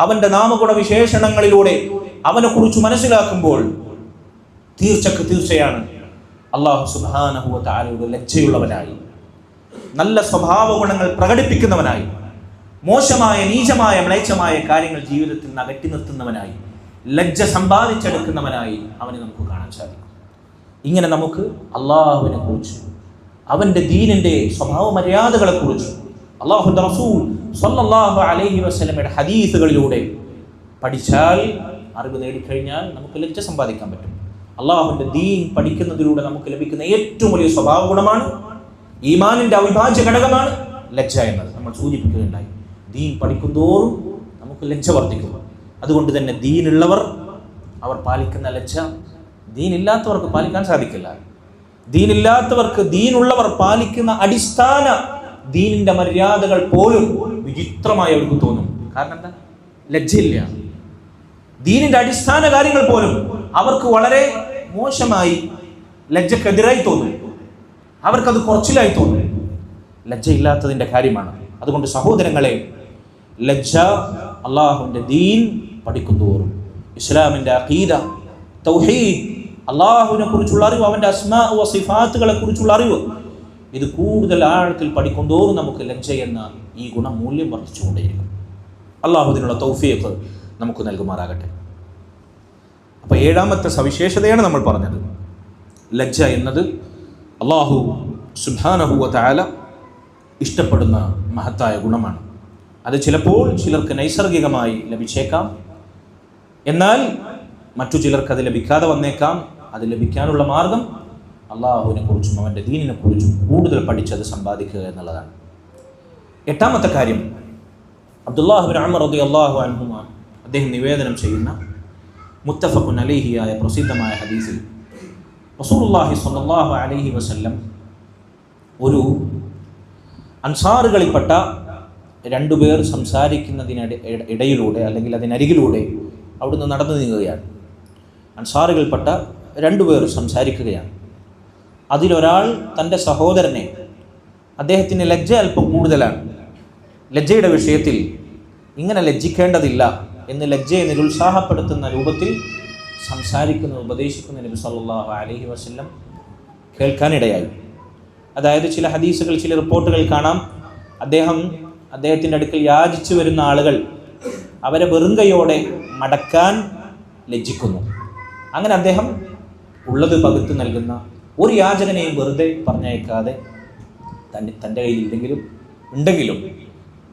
അവന്റെ നാമഗുണ വിശേഷണങ്ങളിലൂടെ അവനെ കുറിച്ച് മനസ്സിലാക്കുമ്പോൾ തീർച്ചയാണ് അല്ലാഹു സുബ്ഹാനഹു വ തആലയുടെ ലജ്ജയുള്ളവനായി, നല്ല സ്വഭാവ ഗുണങ്ങൾ പ്രകടിപ്പിക്കുന്നവനായി, മോശമായ, നീചമായ, മ്ലേച്ഛമായ കാര്യങ്ങൾ ജീവിതത്തിൽ നിന്ന് അകറ്റി നിർത്തുന്നവനായി, ലജ്ജ സമ്പാദിച്ചെടുക്കുന്നവനായി അവനെ നമുക്ക് കാണാൻ സാധിക്കും. ഇങ്ങനെ നമുക്ക് അള്ളാഹുവിനെ കുറിച്ച്, അവൻ്റെ ദീനിൻ്റെ സ്വഭാവ മര്യാദകളെ കുറിച്ച് അള്ളാഹുവിൻ്റെ റസൂൽ സ്വല്ലല്ലാഹു അലൈഹി വസല്ലമയുടെ ഹദീസുകളിലൂടെ പഠിച്ചാൽ, അറിവ് നേടിക്കഴിഞ്ഞാൽ നമുക്ക് ലജ്ജ സമ്പാദിക്കാൻ പറ്റും. അള്ളാഹുവിൻ്റെ ദീൻ പഠിക്കുന്നതിലൂടെ നമുക്ക് ലഭിക്കുന്ന ഏറ്റവും വലിയ സ്വഭാവ ഗുണമാണ്, ഈമാനിൻ്റെ അവിഭാജ്യ ഘടകമാണ് ലജ്ജ എന്നത്. നമ്മൾ സൂചിപ്പിക്കുകയുണ്ടായി, ദീൻ പഠിക്കുന്തോറും നമുക്ക് ലജ്ജ വർദ്ധിക്കും. അതുകൊണ്ട് തന്നെ ദീനുള്ളവർ അവർ പാലിക്കുന്ന ലജ്ജ ദീനില്ലാത്തവർക്ക് പാലിക്കാൻ സാധിക്കില്ല. ദീനില്ലാത്തവർക്ക് ദീനുള്ളവർ പാലിക്കുന്ന അടിസ്ഥാന ദീനിന്റെ മര്യാദകൾ പോലും വിചിത്രമായി അവർക്ക് തോന്നും. കാരണം എന്താ? ലജ്ജയില്ല. ദീനിന്റെ അടിസ്ഥാന കാര്യങ്ങൾ പോലും അവർക്ക് വളരെ മോശമായി, ലജ്ജക്കെതിരായി തോന്നും, അവർക്കത് കുറച്ചിലായി തോന്നും. ലജ്ജയില്ലാത്തതിൻ്റെ കാര്യമാണ്. അതുകൊണ്ട് സഹോദരങ്ങളെ, ലജ്ജ അള്ളാഹുവിൻ്റെ ദീൻ പഠിക്കുന്തോറും, ഇസ്ലാമിൻ്റെ അഖീദ, തൗഹീദ്, അള്ളാഹുവിനെ കുറിച്ചുള്ള അറിവ്, അവൻ്റെ അസ്മാ വ സിഫാത്തുകളെ കുറിച്ചുള്ള അറിവ്, ഇത് കൂടുതൽ ആഴത്തിൽ പഠിക്കുന്തോറും നമുക്ക് ലജ്ജ എന്ന ഈ ഗുണമൂല്യം വർദ്ധിച്ചുകൊണ്ടേയിരിക്കും. അള്ളാഹു ഇതിനുള്ള തൗഫീഖ് നമുക്ക് നൽകുമാറാകട്ടെ. അപ്പോൾ ഏഴാമത്തെ സവിശേഷതയാണ് നമ്മൾ പറഞ്ഞത്. ലജ്ജ എന്നത് അള്ളാഹു സുബ്ഹാനഹു വ തആല ഇഷ്ടപ്പെടുന്ന മഹത്തായ ഗുണമാണ്. അത് ചിലപ്പോൾ ചിലർക്ക് നൈസർഗികമായി ലഭിച്ചേക്കാം, എന്നാൽ മറ്റു ചിലർക്ക് അത് ലഭിക്കാതെ വന്നേക്കാം. അത് ലഭിക്കാനുള്ള മാർഗം അള്ളാഹുവിനെ കുറിച്ചും അവൻ്റെ ദീനിനെ കുറിച്ചും കൂടുതൽ പഠിച്ചത് സമ്പാദിക്കുക എന്നുള്ളതാണ്. എട്ടാമത്തെ കാര്യം, അബ്ദുല്ലാഹ് ഇബ്നു ഉമർ റളിയല്ലാഹു അൻഹുമ അദ്ദേഹം നിവേദനം ചെയ്യുന്ന മുത്തഫഖുൻ അലൈഹിയായ പ്രസിദ്ധമായ ഹദീസിൽ റസൂലുള്ളാഹി സ്വല്ലല്ലാഹു അലൈഹി വസല്ലം ഒരു അൻസാറുകളിൽപ്പെട്ട രണ്ടുപേർ സംസാരിക്കുന്നതിനിടയിലൂടെ അല്ലെങ്കിൽ അതിനരികിലൂടെ അവിടുന്ന് നടന്നു നീങ്ങുകയാണ്. അൻസാറുകളിൽപ്പെട്ട രണ്ടുപേർ സംസാരിക്കുകയാണ്. അതിലൊരാൾ തൻ്റെ സഹോദരനെ, അദ്ദേഹത്തിന് ലജ്ജ അല്പം കൂടുതലാണ്, ലജ്ജയുടെ വിഷയത്തിൽ ഇങ്ങനെ ലജ്ജിക്കേണ്ടതില്ല എന്ന് ലജ്ജയെ നിരുത്സാഹപ്പെടുത്തുന്ന രൂപത്തിൽ സംസാരിക്കുന്നത് ഉപദേശിക്കുന്ന നബി സല്ലല്ലാഹു അലൈഹി വസല്ലം കേൾക്കാനിടയായി. അതായത് ചില ഹദീസുകൾ, ചില റിപ്പോർട്ടുകൾ കാണാം, അദ്ദേഹത്തിൻ്റെ അടുക്കൽ യാചിച്ചു വരുന്ന ആളുകൾ അവരെ വെറും കൈയോടെ മടക്കാൻ ലജ്ജിക്കുന്നു. അങ്ങനെ അദ്ദേഹം ഉള്ളത് പകുത്തു നൽകുന്ന ഒരു യാചകനെയും വെറുതെ പറഞ്ഞയക്കാതെ തൻ്റെ കയ്യിൽ ഉണ്ടെങ്കിലും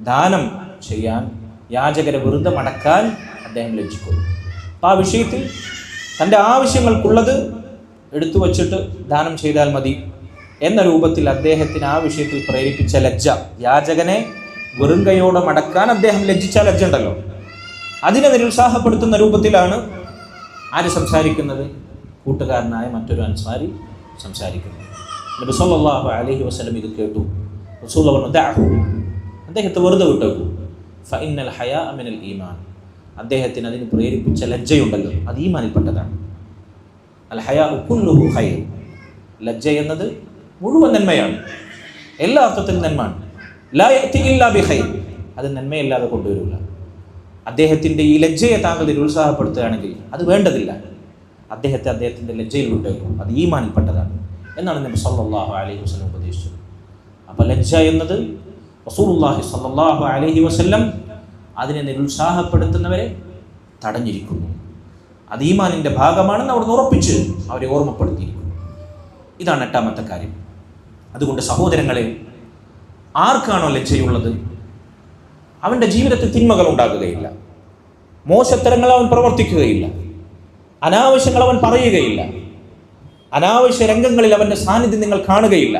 ദാനം ചെയ്യാൻ, യാചകരെ വെറുതെ മടക്കാൻ അദ്ദേഹം ലജ്ജിക്കുന്നു. അപ്പോൾ ആ വിഷയത്തിൽ തൻ്റെ ആവശ്യങ്ങൾക്കുള്ളത് എടുത്തു വച്ചിട്ട് ദാനം ചെയ്താൽ മതി എന്ന രൂപത്തിൽ അദ്ദേഹത്തിന് ആ വിഷയത്തിൽ പ്രേരിപ്പിച്ച ലജ്ജ, യാചകനെ വെറും കൈയോടെ മടക്കാൻ അദ്ദേഹം ലജ്ജിച്ച ലജ്ജ ഉണ്ടല്ലോ, അതിനെ നിരുത്സാഹപ്പെടുത്തുന്ന രൂപത്തിലാണ് ആര് സംസാരിക്കുന്നത്? കൂട്ടുകാരനായ മറ്റൊരു അൻസാരി സംസാരിക്കുന്നത്. നബി സല്ലല്ലാഹു അലൈഹി വസല്ലം ഇത് കേട്ടു. റസൂൽ പറഞ്ഞു, ദഅഹു, അദ്ദേഹത്തെ വെറുതെ വിട്ടേക്കൂ. ഫഇന്നൽ ഹയാ മിനൽ ഈമാൻ, അദ്ദേഹത്തിന് അതിന് പ്രേരിപ്പിച്ച ലജ്ജയുണ്ടല്ലോ, അത് ഈമാനിൽപ്പെട്ടതാണ്. അൽ ഹയാ കുല്ലുഹു ഖൈർ, ലജ്ജ എന്നത് മുഴുവൻ നന്മയാണ്, എല്ലാ അർത്ഥത്തിലും നന്മയാണ്. ലാ യഅതി ഇല്ലാ ബിഖൈർ, അത് നന്മയല്ലാതെ കൊണ്ടുവരില്ല. അദ്ദേഹത്തിൻ്റെ ഈ ലജ്ജയെ താങ്കൾ നിരുത്സാഹപ്പെടുത്തുകയാണെങ്കിൽ അത് വേണ്ടതില്ല. അദ്ദേഹത്തിൻ്റെ ലജ്ജയിൽ വിട്ടേക്കും, അത് ഈമാനിൽപ്പെട്ടതാണ് എന്നാണ് നബി സല്ലല്ലാഹു അലൈഹി വസല്ലം ഉപദേശിച്ചത്. അപ്പോൾ ലജ്ജ എന്നത് റസൂലുള്ളാഹി സല്ലല്ലാഹു അലൈഹി വസല്ലം അതിനെ നിരുത്സാഹപ്പെടുത്തുന്നവരെ തടഞ്ഞിരിക്കുന്നു. അത് ഈമാനിൻ്റെ ഭാഗമാണെന്ന് അവിടുന്ന് ഉറപ്പിച്ച് അവരെ ഓർമ്മപ്പെടുത്തിയിരിക്കുന്നു. ഇതാണ് എട്ടാമത്തെ കാര്യം. അതുകൊണ്ട് സഹോദരങ്ങളെ, ആർക്കാണോ ലജ്ജയുള്ളത് അവൻ്റെ ജീവിതത്തിൽ തിന്മകൾ ഉണ്ടാകുകയില്ല, മോശത്തരങ്ങൾ അവൻ പ്രവർത്തിക്കുകയില്ല, അനാവശ്യങ്ങൾ അവൻ പറയുകയില്ല, അനാവശ്യ രംഗങ്ങളിൽ അവൻ്റെ സാന്നിധ്യം നിങ്ങൾ കാണുകയില്ല,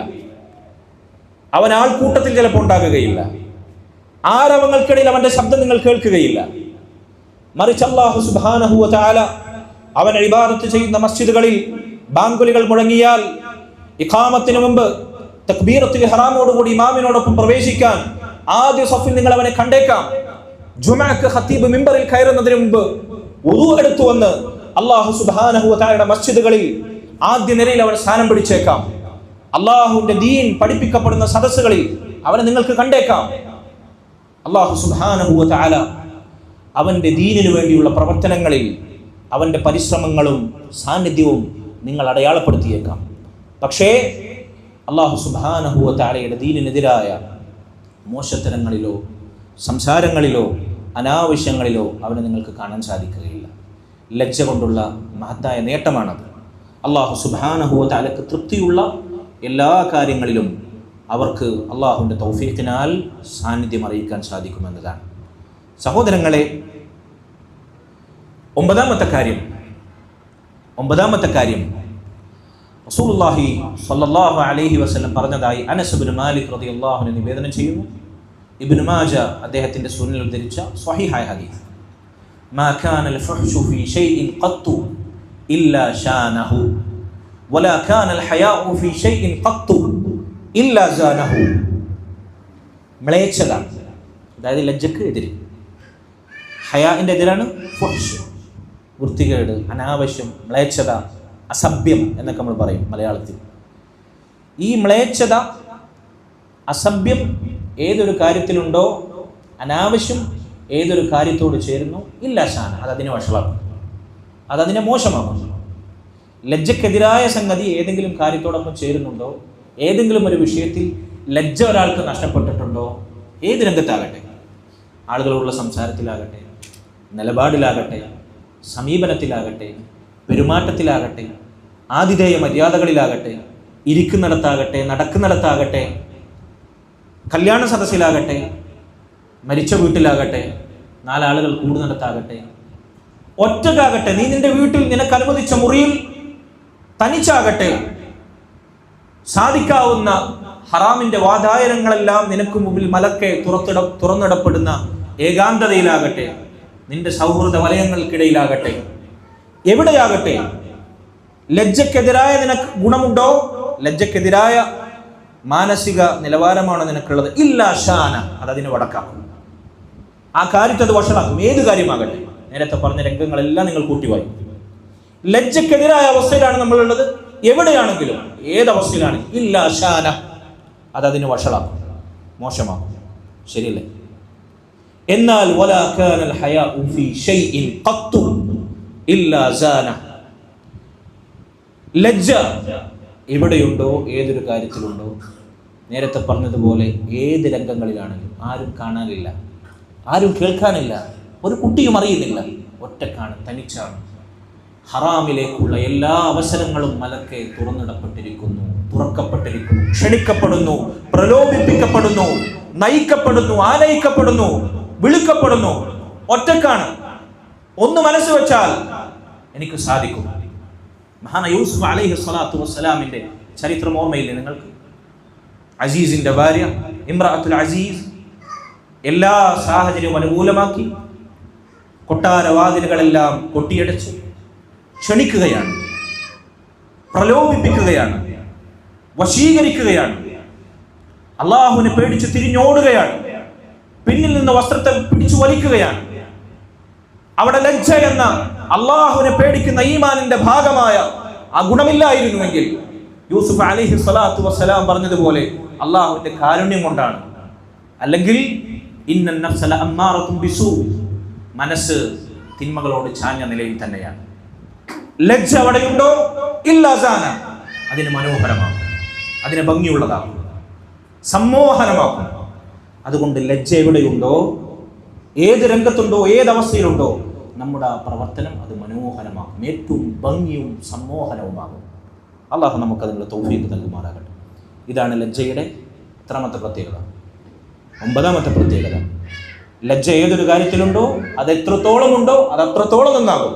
അവൻ ആൾക്കൂട്ടത്തിൽ ചിലപ്പോൾ ഉണ്ടാകുകയില്ല, ആരവങ്ങൾക്കിടയിൽ അവൻ്റെ ശബ്ദം നിങ്ങൾ കേൾക്കുകയില്ല. മറിച്ച് അല്ലാഹു സുബ്ഹാനഹു വ തആല അവൻ ഇബാദത്ത് ചെയ്യുന്ന മസ്ജിദുകളിൽ ബാങ്കുലികൾ മുഴങ്ങിയാൽ ഇഖാമത്തിന് മുമ്പ് തക്ബീറത്തുൽ ഇഹ്റാമോടുകൂടി ഇമാമിനോടൊപ്പം പ്രവേശിക്കാൻ ആദ്യ സഫിൽ നിങ്ങൾ അവനെ കണ്ടേക്കാം. ജുമുഅക്ക് ഖതീബ് മിമ്പറിൽ കയറുന്നതിന് മുമ്പ് വുദൂ എടുത്തു വന്ന് അല്ലാഹു സുബ്ഹാനഹു വ തആലയുടെ മസ്ജിദുകളിൽ ആദ്യ നിരയിൽ അവൻ സ്ഥാനം പിടിച്ചേക്കാം. അല്ലാഹുവിന്റെ ദീൻ പഠിപ്പിക്കപ്പെടുന്ന സദസ്സുകളിൽ അവനെ നിങ്ങൾക്ക് കണ്ടേക്കാം. അല്ലാഹു സുബ്ഹാനഹു വ തആല അവന്റെ ദീനിനു വേണ്ടിയുള്ള പ്രവർത്തനങ്ങളിൽ അവന്റെ പരിശ്രമങ്ങളും സാന്നിധ്യവും നിങ്ങൾ അടയാളപ്പെടുത്തിയേക്കാം. പക്ഷേ അല്ലാഹു സുബ്ഹാനഹു വ തആലയുടെ ദീനിനെതിരായ മോശത്തരങ്ങളിലോ സംസാരങ്ങളിലോ അനാവശ്യങ്ങളിലോ അവനെ നിങ്ങൾക്ക് കാണാൻ സാധിക്കുകയില്ല. ലജ്ജ കൊണ്ടുള്ള മഹത്തായ നേട്ടമാണത്. അല്ലാഹു സുബ്ഹാനഹു വ തആലക്ക് തൃപ്തിയുള്ള എല്ലാ കാര്യങ്ങളിലും അവർക്ക് അല്ലാഹുവിൻ്റെ തൗഫീഖിനാൽ സാന്നിധ്യം അറിയിക്കാൻ സാധിക്കുമെന്നതാണ്. സഹോദരങ്ങളെ, ഒമ്പതാമത്തെ കാര്യം റസൂലുള്ളാഹി സ്വല്ലല്ലാഹു അലൈഹി വസല്ലം പറഞ്ഞതായി അനസ് ഇബ്നു മാലിക് റളിയല്ലാഹു അൻഹു നിവേദനം ചെയ്യുന്നു. ഇബ്നു മാജ അദ്ദേഹത്തിന്റെ സുനനിൽ ഉദ്ധരിച്ച സ്വഹീഹായ ഹദീസ്, മാ കാനൽ ഫഹ്ശു ഫീ ഷൈഇൻ ഖത്തു ഇല്ലാ ഷാനഹു വലാ കാനൽ ഹയാഉ ഫീ ഷൈഇൻ ഖത്തു ഇല്ലാ സാനഹു. മ്ലേച്ഛത, അതായത് ലജ്ജക്ക് എതിര്, ഹയാഇന്റെ എതിരാണ് ഫഹ്ശ്, വൃത്തികേട്, അനാവശ്യം, മ്ലേച്ഛത, അസഭ്യം എന്നൊക്കെ നമ്മൾ പറയും മലയാളത്തിൽ. ഈ മ്ലേച്ഛത, അസഭ്യം ഏതൊരു കാര്യത്തിലുണ്ടോ, അനാവശ്യം ഏതൊരു കാര്യത്തോട് ചേരുന്നു, ഇല്ല ഷാന, അതതിനെ വഷളാക്കും, അതതിനെ മോശമാകുന്നു. ലജ്ജക്കെതിരായ സംഗതി ഏതെങ്കിലും കാര്യത്തോടൊപ്പം ചേരുന്നുണ്ടോ, ഏതെങ്കിലും ഒരു വിഷയത്തിൽ ലജ്ജ ഒരാൾക്ക് നഷ്ടപ്പെട്ടിട്ടുണ്ടോ, ഏത് രംഗത്താകട്ടെ, ആളുകളോടുള്ള സംസാരത്തിലാകട്ടെ, നിലപാടിലാകട്ടെ, സമീപനത്തിലാകട്ടെ, പെരുമാറ്റത്തിലാകട്ടെ, ആതിഥേയ മര്യാദകളിലാകട്ടെ, ഇരിക്കുന്നിടത്താകട്ടെ, നടക്കുന്നിടത്താകട്ടെ, കല്യാണ സദസ്സിലാകട്ടെ, മരിച്ച വീട്ടിലാകട്ടെ, 4 ആളുകൾ കൂടുന്നിടത്താകട്ടെ, ഒറ്റക്കാകട്ടെ, നീ നിന്റെ വീട്ടിൽ നിനക്ക് അനുവദിച്ച മുറിയിൽ തനിച്ചാകട്ടെ, സാധിക്കാവുന്ന ഹറാമിന്റെ വാതായനങ്ങളെല്ലാം നിനക്ക് മുമ്പിൽ മലക്കെ തുറന്നിടപ്പെടുന്ന ഏകാന്തതയിലാകട്ടെ, നിന്റെ സൗഹൃദ വലയങ്ങൾക്കിടയിലാകട്ടെ, എവിടെയാകട്ടെ, ലജ്ജക്കെതിരായ നിനക്ക് ഗുണമുണ്ടോ, ലജ്ജക്കെതിരായ മാനസിക നിലവാരമാണോ നിനക്കുള്ളത്, ഇല്ലാ ഷാന, അതതിന് വടക്കാക്കും. ആ കാര്യത്തെ അത് വഷളാക്കും. ഏത് കാര്യമാകട്ടെ, നേരത്തെ പറഞ്ഞ രംഗങ്ങളെല്ലാം നിങ്ങൾ കൂട്ടിവായി. ലജ്ജക്കെതിരായ അവസ്ഥയിലാണ് നമ്മളുള്ളത്, എവിടെയാണെങ്കിലും ഏതവസ്ഥയിലാണെങ്കിലും ഇല്ലാ ഷാന, അതതിന് വഷളാക്കും, മോശമാക്കും. ശരിയല്ലേ? എന്നാൽ വലാ കാനൽ ഹയാഉ ഫീ ഷൈഇൻ ഖത്തു ഇല്ലാ സാന, ലജ്ജ എവിടെയുണ്ടോ, ഏതൊരു കാര്യത്തിലുണ്ടോ, നേരത്തെ പറഞ്ഞതുപോലെ ഏത് രംഗങ്ങളിലാണെങ്കിലും ആരും കാണാനില്ല, ആരും കേൾക്കാനില്ല, ഒരു കുട്ടിയും അറിയുന്നില്ല, ഒറ്റക്കാണ്, തനിച്ചാണ്. ഹറാമിലേക്കുള്ള എല്ലാ അവസരങ്ങളും മലക്കെ തുറന്നിടപ്പെട്ടിരിക്കുന്നു, തുറക്കപ്പെട്ടിരിക്കുന്നു, ക്ഷണിക്കപ്പെടുന്നു, പ്രലോഭിപ്പിക്കപ്പെടുന്നു, നയിക്കപ്പെടുന്നു, ആനയിക്കപ്പെടുന്നു, വിളിക്കപ്പെടുന്നു. ഒറ്റക്കാണ്. ഒന്ന് മനസ്സ് വെച്ചാൽ എനിക്ക് സാധിക്കും. മഹാന യൂസുഫ് അലൈഹി സ്വലാത്തു വസ്സലാമിന്റെ ചരിത്രം ഓർമ്മയില്ലേ നിങ്ങൾക്ക്? അസീസിന്റെ ഭാര്യ ഇമ്രഅത്തുൽ അസീസ് എല്ലാ സാഹചര്യവും അനുകൂലമാക്കി കൊട്ടാരവാതിലുകളെല്ലാം കൊട്ടിയടച്ച് ക്ഷണിക്കുകയാണ്, പ്രലോഭിപ്പിക്കുകയാണ്, വശീകരിക്കുകയാണ്. അള്ളാഹുവിനെ പേടിച്ച് തിരിഞ്ഞോടുകയാണ്, പിന്നിൽ നിന്ന് വസ്ത്രത്തെ പിടിച്ചു വലിക്കുകയാണ്. അവിടെ ലജ്ജ എന്ന അള്ളാഹുവിനെ പേടിക്കുന്ന ഈമാനിന്റെ ഭാഗമായ ആ ഗുണമില്ലായിരുന്നുവെങ്കിൽ യൂസുഫ് അലൈഹി സ്വലാത്തു വസ്സലാം പറഞ്ഞതുപോലെ അള്ളാഹുവിന്റെ കാരുണ്യം കൊണ്ടാണ്. അല്ലെങ്കിൽ ഇന്നൻ നഫ്സ ലഅമ്മാറത്തുൻ ബിസൂ, മനസ്സ് തിന്മകളോട് ചാഞ്ഞ നിലയിൽ തന്നെയാണ്. ലജ്ജ അവിടെയുണ്ടോ, ഇല്ലാ സാന, അതിന് മനോഹരമാകും, അതിനെ ഭംഗിയുള്ളതാകും, സമ്മോഹനമാകും. അതുകൊണ്ട് ലജ്ജ എവിടെയുണ്ടോ, ഏത് രംഗത്തുണ്ടോ, ഏതവസ്ഥയിലുണ്ടോ, നമ്മുടെ ആ പ്രവർത്തനം അത് മനോഹരമാകും, ഏറ്റവും ഭംഗിയും സമ്മോഹനവുമാകും. അള്ളാഹു നമുക്കതിനുള്ള തൗഫീഖ് നൽകുമാറാകട്ടെ. ഇതാണ് ലജ്ജയുടെ എത്രാമത്തെ പ്രത്യേകത? 9ാമത്തെ പ്രത്യേകത. ലജ്ജ ഏതൊരു കാര്യത്തിലുണ്ടോ, അത് എത്രത്തോളം ഉണ്ടോ അത് അത്രത്തോളം നന്നാകും.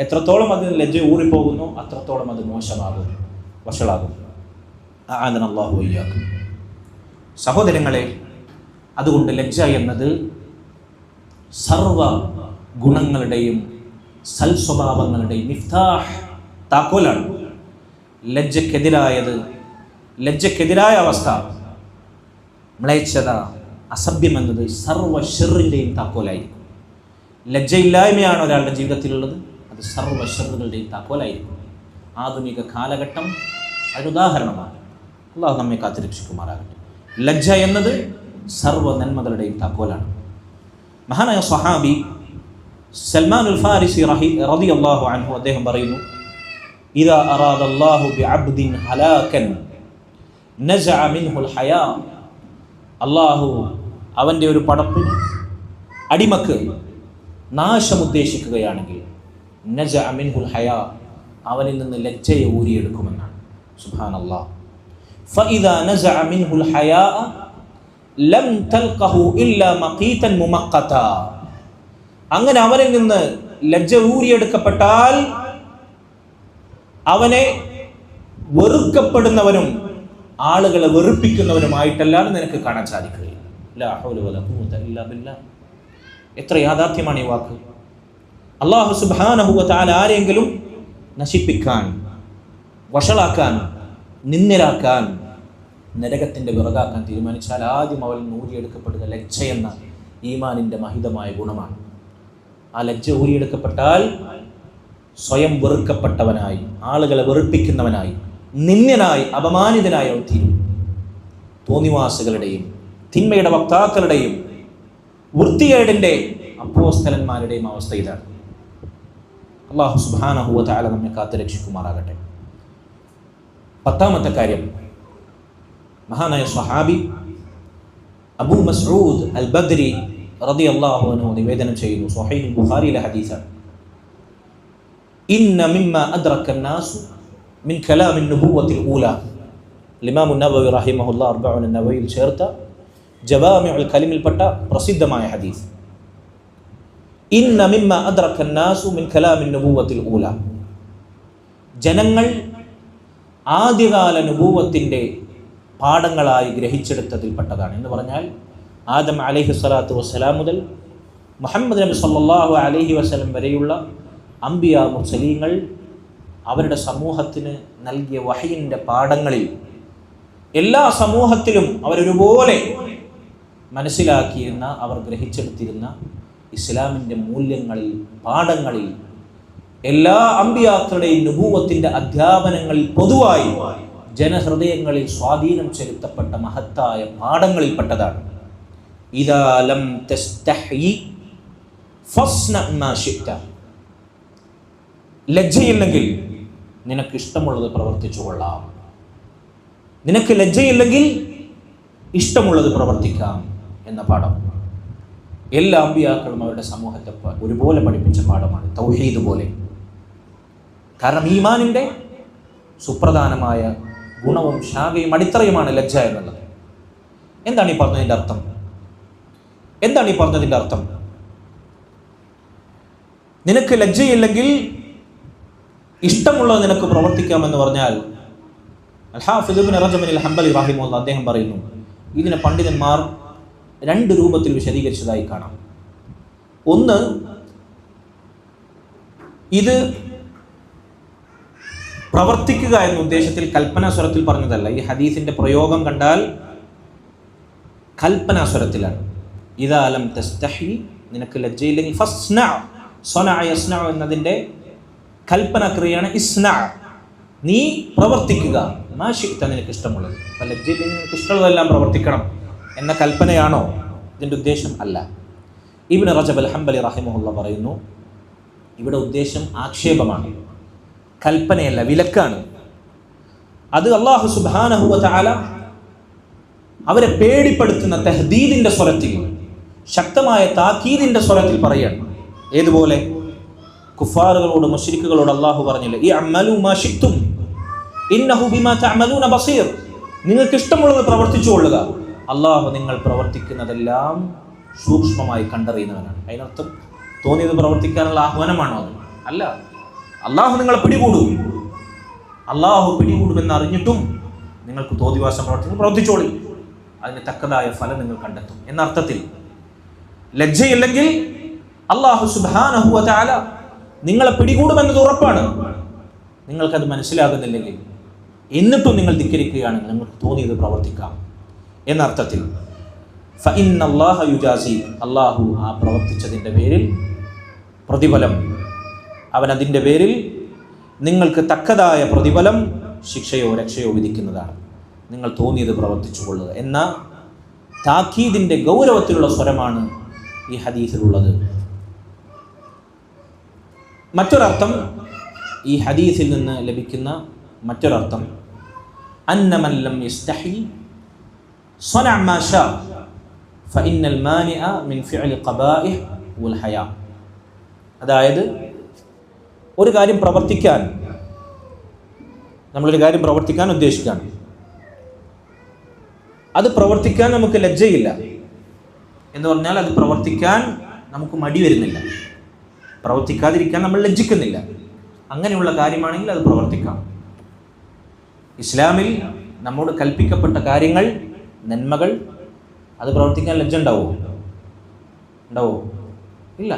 എത്രത്തോളം അതിന് ലജ്ജ ഊറിപ്പോകുന്നു അത്രത്തോളം അത് മോശമാകും, വഷളാകും. ആദന അല്ലാഹു വയ്യാക്കും. സഹോദരങ്ങളെ, അതുകൊണ്ട് ലജ്ജ എന്നത് സർവ ഗുണങ്ങളുടെയും സൽസ്വഭാവങ്ങളുടെയും മിഫ്താഹ്, താക്കോലാണ്. ലജ്ജക്കെതിരായ അവസ്ഥ, മ്ലേച്ഛത, അസഭ്യം എന്നത് സർവ്വ ഷർറിൻ്റെയും താക്കോലായിരിക്കും. ലജ്ജയില്ലായ്മയാണ് ഒരാളുടെ ജീവിതത്തിലുള്ളത്, അത് സർവ്വ ഷർറുകളുടെയും താക്കോലായിരിക്കും. ആധുനിക കാലഘട്ടം അതിനുദാഹരണമാണ്. അള്ളാഹു നമ്മെ കാത്തുരക്ഷിക്കുമാറാകട്ടെ. ലജ്ജ എന്നത് സർവ്വ നന്മകളുടെയും താക്കോലാണ്. മഹാനായ സ്വഹാബി സൽമാനുൽ ഫാരിസി റളിയല്ലാഹു അൻഹു അദ്ദേഹം പറയുന്നു, ഇദാ അറാദല്ലാഹു ബിഅബ്ദിൻ ഹലാകൻ നസഅ മിൻഹുൽ ഹയാ, അള്ളാഹു അവൻ്റെ ഒരു പടപ്പിന്, അടിമക്ക് നാശം ഉദ്ദേശിക്കുകയാണെങ്കിൽ നസഅ മിൻഹുൽ ഹയാ, അവനിൽ നിന്ന് ലജ്ജയെ ഊരിയെടുക്കുമെന്നാണ്. സുബ്ഹാനല്ലാഹ്. ഫഇദാ നസഅ മിൻഹുൽ ഹയാ ലം തൽഖഹു ഇല്ലാ മഖീതൻ മുമഖത, അങ്ങനെ അവനിൽ നിന്ന് ലജ്ജ ഊരിയെടുക്കപ്പെട്ടാൽ അവനെ വെറുക്കപ്പെടുന്നവനും ആളുകളെ വെറുപ്പിക്കുന്നവനുമായിട്ടല്ലാതെ നിനക്ക് കാണാൻ സാധിക്കുകയില്ല. ലാ ഹൗല വലാ ഖുവത ഇല്ലാ ബില്ലാഹ്. എത്ര യാഥാർത്ഥ്യമാണ് ഈ വാക്ക്. അല്ലാഹു സുബ്ഹാനഹു വ തആല ആരെങ്കിലും നശിപ്പിക്കാൻ, വഷളാക്കാൻ, നിന്ദരാക്കാൻ, നരകത്തിന്റെ വിറകാക്കാൻ തീരുമാനിച്ചാൽ ആദ്യം അവൻ ഊരിയെടുക്കപ്പെടുക ലജ്ജ എന്ന ഈമാനിന്റെ മഹിതമായ ഗുണമാണ്. ആ ലജ്ജ ഊരിയെടുക്കപ്പെട്ടാൽ സ്വയം വെറുക്കപ്പെട്ടവനായി, ആളുകളെ വെറുപ്പിക്കുന്നവനായി, നിന്ദ്യനായി, അപമാനിതനായി അവൻ തീരും. തോന്നിവാസുകളുടെയും തിന്മയുടെ വക്താക്കളുടെയും വൃത്തികേടിന്റെ അപ്പോസ്തലന്മാരുടെയും അവസ്ഥ ഇതാണ്. അല്ലാഹു സുബ്ഹാനഹു വ തആല നമ്മെ കാത്തുരക്ഷിക്കുമാറാകട്ടെ. 10ാമത്തെ കാര്യം, മഹാനായ സ്വഹാബി അബൂ മസ്ഊദ് അൽ ബദ്രി റളിയല്ലാഹു അൻഹു നിവേദനം ചെയ്യുന്നു, സ്വഹീഹ് ബുഖാരിയിലെ ഹദീസാണ്. ഇന്ന മിമ്മ അദ്റക الناس من كلام النبوة الأولى, ഇമാം നബവി റഹിമഹുല്ലാഹ് 40 നബവിയിൽ ചേർത്ത ജവാമിഉൽ കലിമിൽപ്പെട്ട പ്രസിദ്ധമായ ഹദീസ്. ഇന്ന മിമ്മ അദ്റക അന്നാസു മിൻ കലാമിൻ നുബുവത്തിൽ ഊല, ജനങ്ങൾ ആദ്യകാല നുബൂവത്തിൻ്റെ പാഠങ്ങളായി ഗ്രഹിച്ചെടുത്തതിൽപ്പെട്ടതാണ് എന്ന് പറഞ്ഞാൽ ആദം അലൈഹി സ്വലാത്തു വസ്സലാം മുതൽ മുഹമ്മദ് നബി സല്ലല്ലാഹു അലൈഹി വസല്ലം വരെയുള്ള അംബിയാ മുർസലീങ്ങൾ അവരുടെ സമൂഹത്തിന് നൽകിയ വഹയിൻ്റെ പാഠങ്ങളിൽ എല്ലാ സമൂഹത്തിലും അവരൊരുപോലെ മനസ്സിലാക്കിയിരുന്ന, അവർ ഗ്രഹിച്ചെടുത്തിരുന്ന ഇസ്ലാമിൻ്റെ മൂല്യങ്ങളിൽ, പാഠങ്ങളിൽ, എല്ലാ അമ്പിയാക്കളുടെയും നുബൂവത്തിൻ്റെ അധ്യാപനങ്ങളിൽ പൊതുവായി ജനഹൃദയങ്ങളിൽ സ്വാധീനം ചെലുത്തപ്പെട്ട മഹത്തായ പാഠങ്ങളിൽപ്പെട്ടതാണ് ഇദാ ലം തസ്തഹി ഫസ്ന മാ ശിഅ്ത. ലജ്ജയില്ലെങ്കിൽ നിനക്ക് ഇഷ്ടമുള്ളത് പ്രവർത്തിച്ചു കൊള്ളാം. നിനക്ക് ലജ്ജയില്ലെങ്കിൽ ഇഷ്ടമുള്ളത് പ്രവർത്തിക്കാം എന്ന പാഠം എല്ലാ അമ്പിയാക്കളും അവരുടെ സമൂഹത്തെ ഒരുപോലെ പഠിപ്പിച്ച പാഠമാണ്, തൗഹീദ് പോലെ. കാരണം ഈമാനിൻ്റെ സുപ്രധാനമായ ഗുണവും ശാഖയും അടിത്തറയുമാണ് ലജ്ജ എന്നുള്ളത്. എന്താണ് ഈ പറഞ്ഞതിൻ്റെ അർത്ഥം? എന്താണ് ഈ പറഞ്ഞതിൻ്റെ അർത്ഥം? നിനക്ക് ലജ്ജയില്ലെങ്കിൽ ഇഷ്ടമുള്ളത് നിനക്ക് പ്രവർത്തിക്കാമെന്ന് പറഞ്ഞാൽ അൽ-ഹാഫിദ് ഇബ്നു റജബ് അൽ-ഹംബലി റഹിമഹുല്ലാഹ് അദ്ദേഹം പറയുന്നു, ഇതിനെ പണ്ഡിതന്മാർ രണ്ട് രൂപത്തിൽ വിശദീകരിച്ചതായി കാണാം. ഒന്ന്, ഇത് പ്രവർത്തിക്കുക എന്ന ഉദ്ദേശത്തിൽ കൽപ്പനാസ്വരത്തിൽ പറഞ്ഞതല്ല. ഈ ഹദീസിന്റെ പ്രയോഗം കണ്ടാൽ കൽപ്പനാസ്വരത്തിലാണ്. ഇദാ ലം തസ്തഹി, നിനക്ക് ലജ്ജയില്ലെങ്കിൽ ഫസ്ന, സ്വനഅ യസ്ന എന്നതിൻ്റെ കൽപ്പന ക്രിയയാണ് ഇസ്ന, നീ പ്രവർത്തിക്കുക. മാ ശിഅ്ത, നിനക്ക് ഇഷ്ടമുള്ളത്. അപ്പം ലജ്ജയില്ലെങ്കിൽ നിനക്ക് ഇഷ്ടമുള്ളതെല്ലാം പ്രവർത്തിക്കണം എന്ന കൽപ്പനയാണോ ഇതിൻ്റെ ഉദ്ദേശം? അല്ല. ഇബ്നു റജബ് അൽ-ഹംബലി റഹിമഹുല്ലാഹ് പറയുന്നു, ഇവിടെ ഉദ്ദേശം ആക്ഷേപമാണ്, കൽപ്പനയല്ല, വിലക്കാണ്. അത് അല്ലാഹു സുബ്ഹാനഹു വ തആല അവരെ പേടിപ്പെടുത്തുന്ന തഹ്ദീദിന്റെ സ്വരത്തിൽ, ശക്തമായ താക്കീദിന്റെ സ്വരത്തിൽ പറയാണ്. ഏതുപോലെ? കുഫാറുകളോട്, മുശ്രിക്കുകളോട് അല്ലാഹു പറഞ്ഞില്ലേ, ഇഅ്മലു മാ ശിഅ്തും ഇന്നഹു ബിമാ തഅമലൂന ബസീർ, നിങ്ങൾക്ക് ഇഷ്ടമുള്ളത് പ്രവർത്തിച്ചു കൊള്ളുക, അല്ലാഹു നിങ്ങൾ പ്രവർത്തിക്കുന്നതെല്ലാം സൂക്ഷ്മമായി കണ്ടറിയുന്നവനാണ്. അതിനർത്ഥം തോന്നിയത് പ്രവർത്തിക്കാനുള്ള ആഹ്വാനമാണോ? അത് അല്ല. അല്ലാഹു നിങ്ങളെ പിടികൂടും. അല്ലാഹു പിടികൂടുമെന്ന് അറിഞ്ഞിട്ടും നിങ്ങൾക്ക് തോന്നിവാസം പ്രവർത്തിച്ചോളി, അതിന് തക്കതായ ഫലം നിങ്ങൾ കണ്ടെത്തും എന്ന അർത്ഥത്തിൽ. ലജ്ജയില്ലെങ്കിൽ അല്ലാഹു സുബ്ഹാനഹു വ തആല നിങ്ങളെ പിടികൂടുമെന്നത് ഉറപ്പാണ്. നിങ്ങൾക്കത് മനസ്സിലാകുന്നില്ലെങ്കിൽ എന്നിട്ടും നിങ്ങൾ ധിക്കരിക്കുകയാണെങ്കിൽ നിങ്ങൾക്ക് തോന്നിയത് പ്രവർത്തിക്കാം എന്ന അർത്ഥത്തിൽ. ഫഇന്നല്ലാഹ യുജാസി, അല്ലാഹു ആ പ്രവർത്തിച്ചതിൻ്റെ പേരിൽ പ്രതിഫലം, അവൻ അതിൻ്റെ പേരിൽ നിങ്ങൾക്ക് തക്കതായ പ്രതിഫലം, ശിക്ഷയോ രക്ഷയോ വിധിക്കുന്നതാണ്. നിങ്ങൾ തോന്നിയത് പ്രവർത്തിച്ചു കൊള്ളുക എന്ന താക്കീദിൻ്റെ ഗൗരവത്തിലുള്ള സ്വരമാണ് ഈ ഹദീസിലുള്ളത്. മറ്റൊരർത്ഥം, ഈ ഹദീസിൽ നിന്ന് ലഭിക്കുന്ന മറ്റൊരർത്ഥം, അന്ന മൻ ലം യസ്തഹി സ്വനഅ മാ ശാ ഫഇന്നൽ മാനിഅ മിൻ ഫിഅലി ഖബാഇഹ് വൽ ഹയാ. അതായത് ഒരു കാര്യം പ്രവർത്തിക്കാൻ, നമ്മളൊരു കാര്യം പ്രവർത്തിക്കാൻ ഉദ്ദേശിക്കുകയാണ്, അത് പ്രവർത്തിക്കാൻ നമുക്ക് ലജ്ജയില്ല എന്ന് പറഞ്ഞാൽ അത് പ്രവർത്തിക്കാൻ നമുക്ക് മടി വരുന്നില്ല, പ്രവർത്തിക്കാതിരിക്കാൻ നമ്മൾ ലജ്ജിക്കുന്നില്ല. അങ്ങനെയുള്ള കാര്യമാണെങ്കിൽ അത് പ്രവർത്തിക്കാം. ഇസ്ലാമിൽ നമ്മോട് കൽപ്പിക്കപ്പെട്ട കാര്യങ്ങൾ, നന്മകൾ, അത് പ്രവർത്തിക്കാൻ ലജ്ജ ഉണ്ടാവോ? ഇല്ല.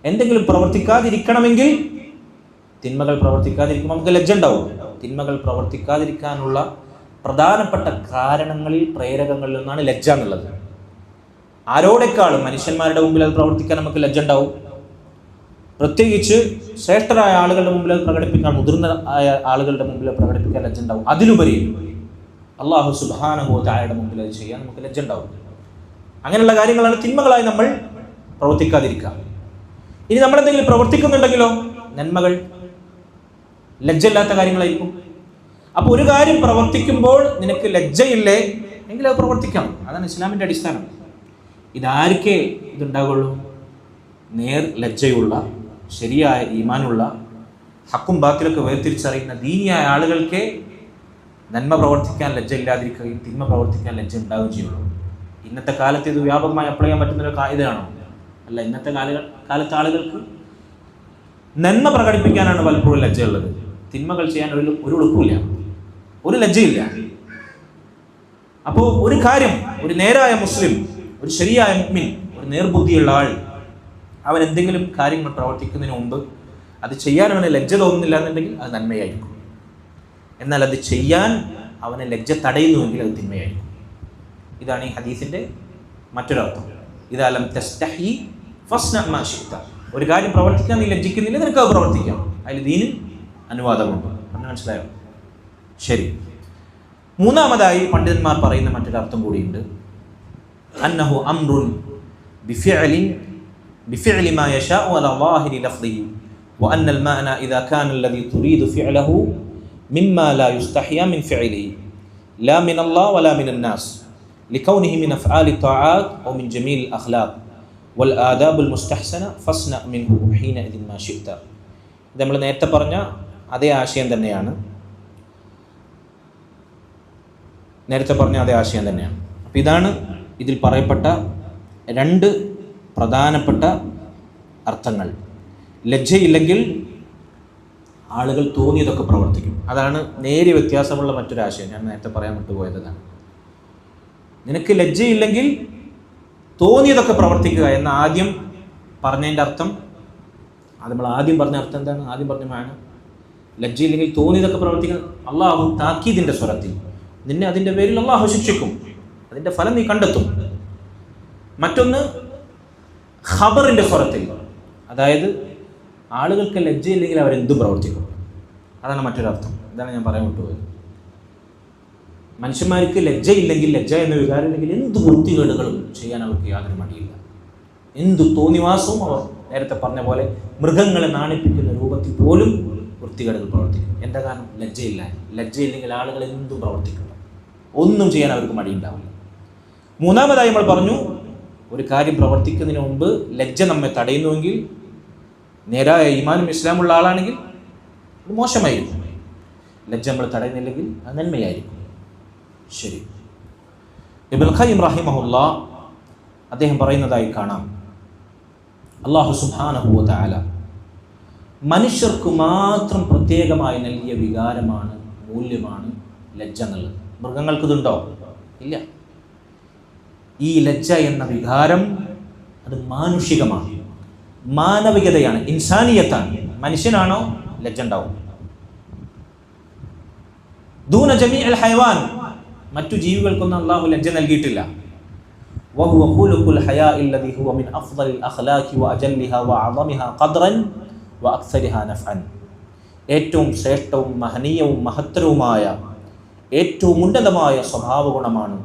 എന്തെങ്കിലും പ്രവർത്തിക്കാതിരിക്കണമെങ്കിൽ, തിന്മകൾ പ്രവർത്തിക്കാതിരിക്കുമ്പോൾ നമുക്ക് ലജ്ജ ഉണ്ടാവും. തിന്മകൾ പ്രവർത്തിക്കാതിരിക്കാനുള്ള പ്രധാനപ്പെട്ട കാരണങ്ങളിൽ, പ്രേരകങ്ങളിൽ ഒന്നാണ് ലജ്ജ എന്നുള്ളത്. ആരോടെക്കാളും മനുഷ്യന്മാരുടെ മുമ്പിൽ അത് പ്രവർത്തിക്കാൻ നമുക്ക് ലജ്ജ ഉണ്ടാവും. പ്രത്യേകിച്ച് ശ്രേഷ്ഠരായ ആളുകളുടെ മുമ്പിൽ അത് പ്രകടിപ്പിക്കാൻ, മുതിർന്ന ആയ ആളുകളുടെ മുമ്പിൽ പ്രകടിപ്പിക്കാൻ ലജ്ജ ഉണ്ടാവും. അതിലുപരി അല്ലാഹു സുബ്ഹാനഹു വ തആലയുടെ മുമ്പിൽ അത് ചെയ്യാൻ നമുക്ക് ലജ്ജ ഉണ്ടാവും. അങ്ങനെയുള്ള കാര്യങ്ങളാണ് തിന്മകളായി നമ്മൾ പ്രവർത്തിക്കാതിരിക്കുക. ഇനി നമ്മളെന്തെങ്കിലും പ്രവർത്തിക്കുന്നുണ്ടെങ്കിലോ, നന്മകൾ, ലജ്ജയില്ലാത്ത കാര്യങ്ങളായിരിക്കും. അപ്പോൾ ഒരു കാര്യം പ്രവർത്തിക്കുമ്പോൾ നിനക്ക് ലജ്ജയില്ലേ എങ്കിൽ അത് പ്രവർത്തിക്കാം. അതാണ് ഇസ്ലാമിൻ്റെ അടിസ്ഥാനം. ഇതാർക്കേ ഇതുണ്ടാകുള്ളൂ? നേർ ലജ്ജയുള്ള, ശരിയായ ഈമാനുള്ള, ഹക്കും ബാത്തിലൊക്കെ വേർതിരിച്ചറിയുന്ന ദീനിയായ ആളുകൾക്കേ നന്മ പ്രവർത്തിക്കാൻ ലജ്ജ ഇല്ലാതിരിക്കുകയും തിന്മ പ്രവർത്തിക്കാൻ ലജ്ജ ഉണ്ടാവുകയും ചെയ്യുള്ളൂ. ഇന്നത്തെ കാലത്ത് ഇത് വ്യാപകമായി അപ്ലൈ ചെയ്യാൻ പറ്റുന്ന ഒരു കായികയാണോ? അല്ല. ഇന്നത്തെ കാലത്ത് ആളുകൾക്ക് നന്മ പ്രകടിപ്പിക്കാനാണ് പലപ്പോഴും ലജ്ജയുള്ളത്. തിന്മകൾ ചെയ്യാൻ ഒരു എളുപ്പമില്ല, ഒരു ലജ്ജയില്ല. അപ്പോൾ ഒരു കാര്യം, ഒരു നേരായ മുസ്ലിം, ഒരു ശരിയായ മുഅ്മിൻ, ഒരു നേർബുദ്ധിയുള്ള ആൾ, അവൻ എന്തെങ്കിലും കാര്യങ്ങൾ പ്രവർത്തിക്കുന്നതിന് മുമ്പ് അത് ചെയ്യാൻ അവന് ലജ്ജ തോന്നുന്നില്ല എന്നുണ്ടെങ്കിൽ അത് നന്മയായിരിക്കും. എന്നാൽ അത് ചെയ്യാൻ അവനെ ലജ്ജ തടയുന്നുവെങ്കിൽ അത് തിന്മയായിരിക്കും. ഇതാണ് ഈ ഹദീസിൻ്റെ മറ്റൊരർത്ഥം. ഇദാ ലം തസ്തഹി ഫസ്ന മാ ശിഅ്ത. ഒരു കാര്യം പ്രവർത്തിക്കാൻ നീ ലജ്ജിക്കുന്നില്ല, നിനക്ക് അത് പ്രവർത്തിക്കാം. അതിൽ ദീനിൽ അനുവാദമുണ്ട്. പറഞ്ഞാൽ മനസ്സിലായോ? ശരി. മൂന്നാമതായി പണ്ഡിതന്മാർ പറയുന്ന മറ്റൊരർത്ഥം കൂടിയുണ്ട്. അന്നഹു അംറുൻ ബിഫിഅലി മാ യശാഉ അലാ ളാഹിരി ലഫ്ളിഹി വഅന്ന അൽ-മഅന ഇദാ കാന അല്ലദീ തുരീദു ഫിഅലഹു മിമ്മാ ലാ യുസ്തഹിയ മിൻ ഫിഅലിഹി ലാ മിൻ അല്ലാഹ് വലാ മിൻ അന്നാസ് ലികൗനിഹി മിൻ അഫ്ആലി ത്വആത്ത് ഔ മിൻ ജമീൽ അഖ്ലാഖ് വൽ ആദാബുൽ മുസ്തഹ്സന ഫസ്ന മിൻഹു ഹീനഇദിൻ മാ ശിഅ്ത. ഇത് നമ്മൾ നേരത്തെ പറഞ്ഞ അതേ ആശയം തന്നെയാണ്. അപ്പോൾ ഇതാണ് ഇതിൽ പറയപ്പെട്ട രണ്ട് പ്രധാനപ്പെട്ട അർത്ഥങ്ങൾ. ലജ്ജയില്ലെങ്കിൽ ആളുകൾ തോന്നിയതൊക്കെ പ്രവർത്തിക്കും. അതാണ് നേരിയ വ്യത്യാസമുള്ള മറ്റൊരാശയം. ഞാൻ നേരത്തെ പറയാൻ വിട്ടുപോയതാണ്. നിനക്ക് ലജ്ജയില്ലെങ്കിൽ തോന്നിയതൊക്കെ പ്രവർത്തിക്കുക എന്ന ആദ്യം പറഞ്ഞതിൻ്റെ അർത്ഥം, അത് നമ്മൾ ആദ്യം പറഞ്ഞ അർത്ഥം എന്താണ്? ആദ്യം പറഞ്ഞ മാന ലജ്ജയില്ലെങ്കിൽ തോന്നിയതൊക്കെ പ്രവർത്തിക്കുക. അള്ളാഹു താക്കീദിൻ്റെ സ്വരത്തിൽ നിന്നെ അതിൻ്റെ പേരിൽ അള്ളാഹു ശിക്ഷിക്കും, അതിൻ്റെ ഫലം നീ കണ്ടെത്തും. മറ്റൊന്ന് ഖബറിൻ്റെ സ്വരത്തിൽ, അതായത് ആളുകൾക്ക് ലജ്ജയില്ലെങ്കിൽ അവരെന്തും പ്രവർത്തിക്കും. അതാണ് മറ്റൊരർത്ഥം. ഇതാണ് ഞാൻ പറയാൻ വിട്ടുപോയത്. മനുഷ്യന്മാർക്ക് ലജ്ജയില്ലെങ്കിൽ, ലജ്ജ എന്ന വികാരം ഇല്ലെങ്കിൽ എന്ത് വൃത്തികേടുകളും ചെയ്യാൻ അവർക്ക് യാതൊരു മടിയില്ല. എന്തു തോന്നിവാസവും അവർ നേരത്തെ പറഞ്ഞ പോലെ മൃഗങ്ങളെ നാണിപ്പിക്കുന്ന രൂപത്തിൽ പോലും വൃത്തികേടുകൾ പ്രവർത്തിക്കും. എന്താ കാരണം? ലജ്ജയില്ല. ലജ്ജയില്ലെങ്കിൽ ആളുകൾ എന്തും പ്രവർത്തിക്കണം, ഒന്നും ചെയ്യാൻ അവർക്ക് മടിയുണ്ടാവില്ല. മൂന്നാമതായി നമ്മൾ പറഞ്ഞു, ഒരു കാര്യം പ്രവർത്തിക്കുന്നതിന് മുമ്പ് ലജ്ജ നമ്മെ തടയുന്നുവെങ്കിൽ, നേരായ ഈമാനും ഇസ്ലാമുള്ള ആളാണെങ്കിൽ അത് മോശമായിരിക്കും. ലജ്ജ നമ്മൾ തടയുന്നില്ലെങ്കിൽ അത് നന്മയായിരിക്കും. ശരി. ഇബ്നുൽ ഖയ്യിം റഹിമഹുല്ലാ അദ്ദേഹം പറയുന്നതായി കാണാം, അല്ലാഹു സുബ്ഹാനഹു വ തആല മനുഷ്യർക്ക് മാത്രം പ്രത്യേകമായി നൽകിയ വികാരമാണ്, മൂല്യമാണ് ലജ്ജ എന്നുള്ളത്. മൃഗങ്ങൾക്കിതുണ്ടോ? ഇല്ല. ഈ ലജ്ജ എന്ന വികാരം അത് മാനുഷികമാണ്, മാനവികതയാണ്, ഇൻസാനിയത്താണ്. മനുഷ്യനാണോ ലജ്ജ ഉണ്ടാവും. ദൂന ജമീഅൽ ഹയവാൻ, മറ്റു ജീവികൾക്കൊന്നും അല്ലാഹു ലജ്ജ നൽകിയിട്ടില്ല. വഹുവ ഖുലുഖുൽ ഹയാഇ അല്ലദീ ഹുവ മിൻ അഫ്ളലിൽ അഖ്ലാഖി വഅജല്ലിഹാ വഅഅളമിഹാ ഖദ്റൻ വഅക്സരിഹാ നഫ്അൻ. ഏറ്റവും ശ്രേഷ്ഠവും മഹനീയവും മഹത്തരവുമായ ഏറ്റവും ഉന്നതമായ സ്വഭാവ ഗുണമാണ്,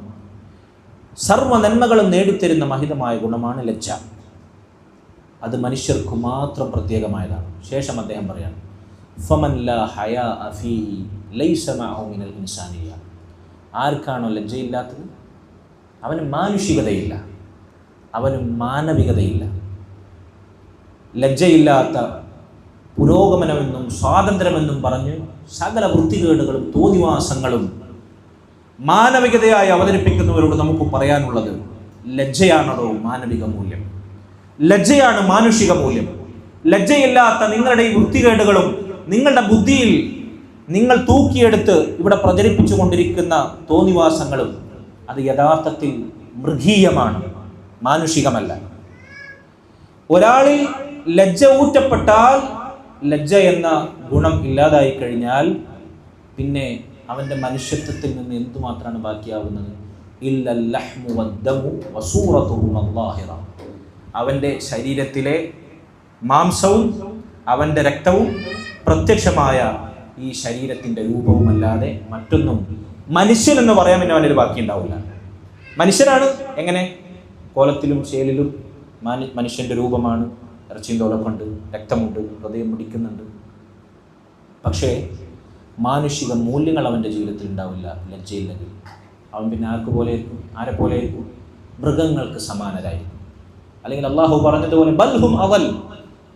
സർവ്വ നന്മകളും നേടിത്തരുന്ന മഹിതമായ ഗുണമാണ് ലജ്ജ. അത് മനുഷ്യർക്ക് മാത്രം പ്രത്യേകമായതാണ്. ശേഷം അദ്ദേഹം പറയാണ്, ഫമൻ ലാ ഹയാഅ ഫീഹി ലൈസ മഅഹു മിനൽ ഇൻസാനിയ്യ. ആർക്കാണോ ലജ്ജയില്ലാത്തത് അവന് മാനുഷികതയില്ല, അവന് മാനവികതയില്ല. ലജ്ജയില്ലാത്ത പുരോഗമനമെന്നും സ്വാതന്ത്ര്യമെന്നും പറഞ്ഞ് സകല വൃത്തികേടുകളും തോന്നിവാസങ്ങളും മാനവികതയായി അവതരിപ്പിക്കുന്നവരോട് നമുക്ക് പറയാനുള്ളത്, ലജ്ജയാണോ മാനവിക മൂല്യം? ലജ്ജയാണ് മാനുഷിക മൂല്യം. ലജ്ജയില്ലാത്ത നിങ്ങളുടെ ഈ വൃത്തികേടുകളും നിങ്ങളുടെ ബുദ്ധിയിൽ നിങ്ങൾ തൂക്കിയെടുത്ത് ഇവിടെ പ്രചരിപ്പിച്ചു കൊണ്ടിരിക്കുന്ന തോന്നിവാസങ്ങളും അത് യഥാർത്ഥത്തിൽ മൃഗീയമാണ്, മാനുഷികമല്ല. ഒരാളിൽ ലജ്ജ ഊറ്റപ്പെട്ടാൽ, ലജ്ജ എന്ന ഗുണം ഇല്ലാതായി കഴിഞ്ഞാൽ പിന്നെ അവൻ്റെ മനുഷ്യത്വത്തിൽ നിന്ന് എന്തുമാത്രമാണ് ബാക്കിയാവുന്നത്? ഇല്ലൽ ലഹ്മു വദ്ദമു വസൂറതുഹു അല്ലാഹിറ. അവൻ്റെ ശരീരത്തിലെ മാംസവും അവൻ്റെ രക്തവും പ്രത്യക്ഷമായ ഈ ശരീരത്തിൻ്റെ രൂപവുമല്ലാതെ മറ്റൊന്നും മനുഷ്യനെന്ന് പറയാൻ പിന്നെ അവൻ്റെ ബാക്കി ഉണ്ടാവില്ല. മനുഷ്യനാണ് എങ്ങനെ? കോലത്തിലും ശേലിലും മനുഷ്യൻ്റെ രൂപമാണ്, ഇറച്ചിയും തോലൊക്കെയുണ്ട്, രക്തമുണ്ട്, ഹൃദയം മിടിക്കുന്നുണ്ട്. പക്ഷേ മാനുഷിക മൂല്യങ്ങൾ അവൻ്റെ ജീവിതത്തിൽ ഉണ്ടാവില്ല ലജ്ജയില്ലെങ്കിൽ. അവൻ പിന്നെ ആരെ പോലെ ആയിരിക്കും? മൃഗങ്ങൾക്ക് സമാനരായിരിക്കും. അല്ലെങ്കിൽ അള്ളാഹു പറഞ്ഞതുപോലെ ബൽഹും അവൽ,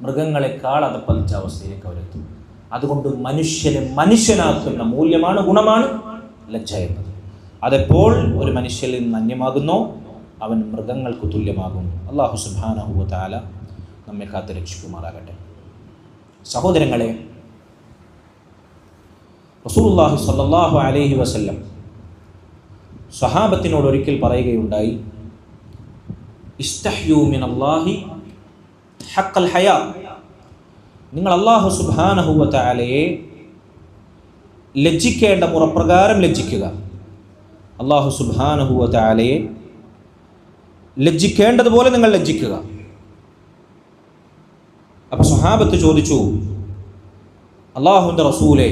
മൃഗങ്ങളെക്കാൾ അതപ്പതിച്ച അവസ്ഥയിലേക്ക് അവരെത്തും. അതുകൊണ്ട് മനുഷ്യനെ മനുഷ്യനാക്കുന്ന മൂല്യമാണ്, ഗുണമാണ് ലജ്ജ എന്നത്. അതെപ്പോൾ ഒരു മനുഷ്യനിൽ നിന്ന് അന്യമാകുന്നോ അവൻ മൃഗങ്ങൾക്ക് തുല്യമാകും. അല്ലാഹു സുബ്ഹാനഹു വ തആല നമ്മെ കാത്ത് രക്ഷിക്കുമാറാകട്ടെ. സഹോദരങ്ങളെ, റസൂലുള്ളാഹി സ്വല്ലല്ലാഹു അലൈഹി വസല്ലം സ്വഹാബത്തിനോട് ഒരിക്കൽ പറയുകയുണ്ടായി, ഇസ്തഹ്യൂ മിനല്ലാഹി ഹഖൽ ഹയാ, നിങ്ങൾ അല്ലാഹു സുബ്ഹാനഹു വ തആലയെ ലജ്ജിക്കേണ്ട മുറപ്രകാരം ലജ്ജിക്കുക. അല്ലാഹു സുബ്ഹാനഹു വ തആലയെ ലജ്ജിക്കേണ്ടതുപോലെ നിങ്ങൾ ലജ്ജിക്കുക. അപ്പോൾ സ്വഹാബത്ത് ചോദിച്ചു, അല്ലാഹുവിൻ്റെ റസൂലേ,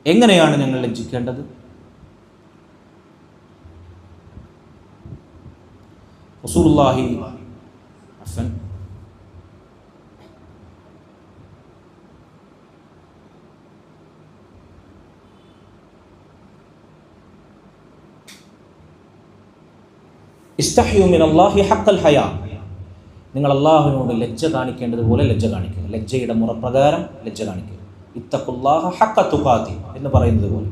എങ്ങനെയാണ് ഞങ്ങൾ ലജ്ജിക്കേണ്ടത്? റസൂലുള്ളാഹി ഇസ്തഹ്യൂ മിനല്ലാഹി ഹഖൽ ഹയാ, നിങ്ങൾ അല്ലാഹുവിനോട് ലജ്ജ കാണിക്കേണ്ടതുപോലെ ലജ്ജ കാണിക്കുക. ലജ്ജയുടെ മുറപ്രകാരം ലജ്ജ കാണിക്കുക. ഇത്തഖുല്ലാഹ ഹഖ തുഖാതി എന്ന് പറയുന്നത് പോലെ.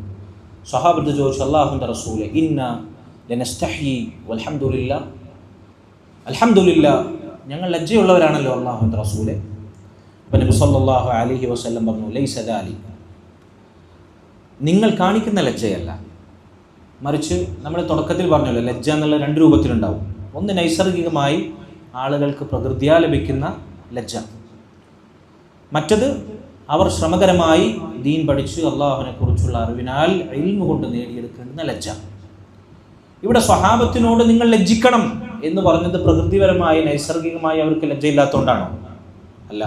സ്വഹാബത്ത് ചോദിച്ചു, അല്ലാഹുവിൻ്റെ റസൂലേ, ഇന്നാ ലനസ്തഹ്യി വൽഹംദുലില്ലാ, അൽഹംദുലില്ലാ, ഞങ്ങൾ ലജ്ജയുള്ളവരാണല്ലോ അല്ലാഹുവിൻ്റെ റസൂലേ. അപ്പോൾ നബി സല്ലല്ലാഹു അലൈഹി വസല്ലം പറഞ്ഞു, ലൈസ ദാലിക, നിങ്ങൾ കാണിക്കുന്ന ലജ്ജയല്ല, മറിച്ച് നമ്മൾ തുടക്കത്തിൽ പറഞ്ഞല്ലോ, ലജ്ജ എന്നുള്ള രണ്ട് രൂപത്തിലുണ്ടാവും. ഒന്ന് നൈസർഗികമായി ആളുകൾക്ക് പ്രകൃതിയാ ലഭിക്കുന്ന ലജ്ജ, മറ്റത് അവർ ശ്രമകരമായി ദീൻ പഠിച്ച് അള്ളാഹുവിനെ കുറിച്ചുള്ള അറിവിനാൽ ഇൽമു കൊണ്ട് നേടിയെടുക്കേണ്ടുന്ന ലജ്ജ. ഇവിടെ സ്വഹാബത്തിനോട് നിങ്ങൾ ലജ്ജിക്കണം എന്ന് പറഞ്ഞത് പ്രകൃതിപരമായി നൈസർഗികമായി അവർക്ക് ലജ്ജയില്ലാത്തതുകൊണ്ടാണോ? അല്ല.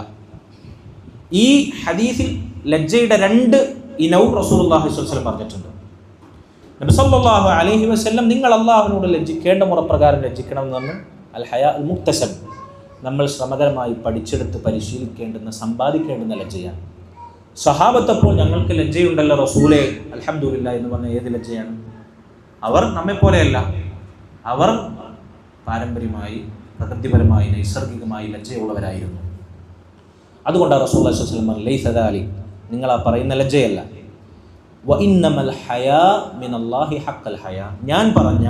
ഈ ഹദീസിൽ ലജ്ജയുടെ രണ്ട് ഇനവും റസൂലുള്ളാഹി സ്വല്ലല്ലാഹു അലൈഹി വസല്ലം പറഞ്ഞിട്ടുണ്ട്. നബി സല്ലല്ലാഹു അലൈഹി വസല്ലം നിങ്ങൾ അള്ളാഹുവിനോട് ലജ്ജിക്കേണ്ട മുറപ്രകാരം ലജ്ജിക്കണം എന്ന് പറഞ്ഞു. അൽ ഹയാ അൽ മുക്തസബ്, നമ്മൾ ശ്രമകരമായി പഠിച്ചെടുത്ത് പരിശീലിക്കേണ്ടുന്ന സമ്പാദിക്കേണ്ടുന്ന ലജ്ജയാണ്. സ്വഹാബത്തപ്പോൾ ഞങ്ങൾക്ക് ലജ്ജയുണ്ടല്ലോ റസൂലേ അൽഹംദുലില്ലാ എന്ന് പറഞ്ഞ ഏത് ലജ്ജയാണ്? അവർ നമ്മെപ്പോലെയല്ല, അവർ പാരമ്പര്യമായി പ്രകൃതിപരമായി നൈസർഗികമായി ലജ്ജയുള്ളവരായിരുന്നു. അതുകൊണ്ടാണ് റസൂലുള്ളാഹി സ്വല്ലല്ലാഹു അലൈഹി വസല്ലം പറഞ്ഞു, ലൈസ ദാലിക, നിങ്ങൾ ആ പറയുന്ന ലജ്ജയല്ല. വ ഇന്നമൽ ഹയാ മിനല്ലാഹി ഹഖൽ ഹയാ, ഞാൻ പറഞ്ഞ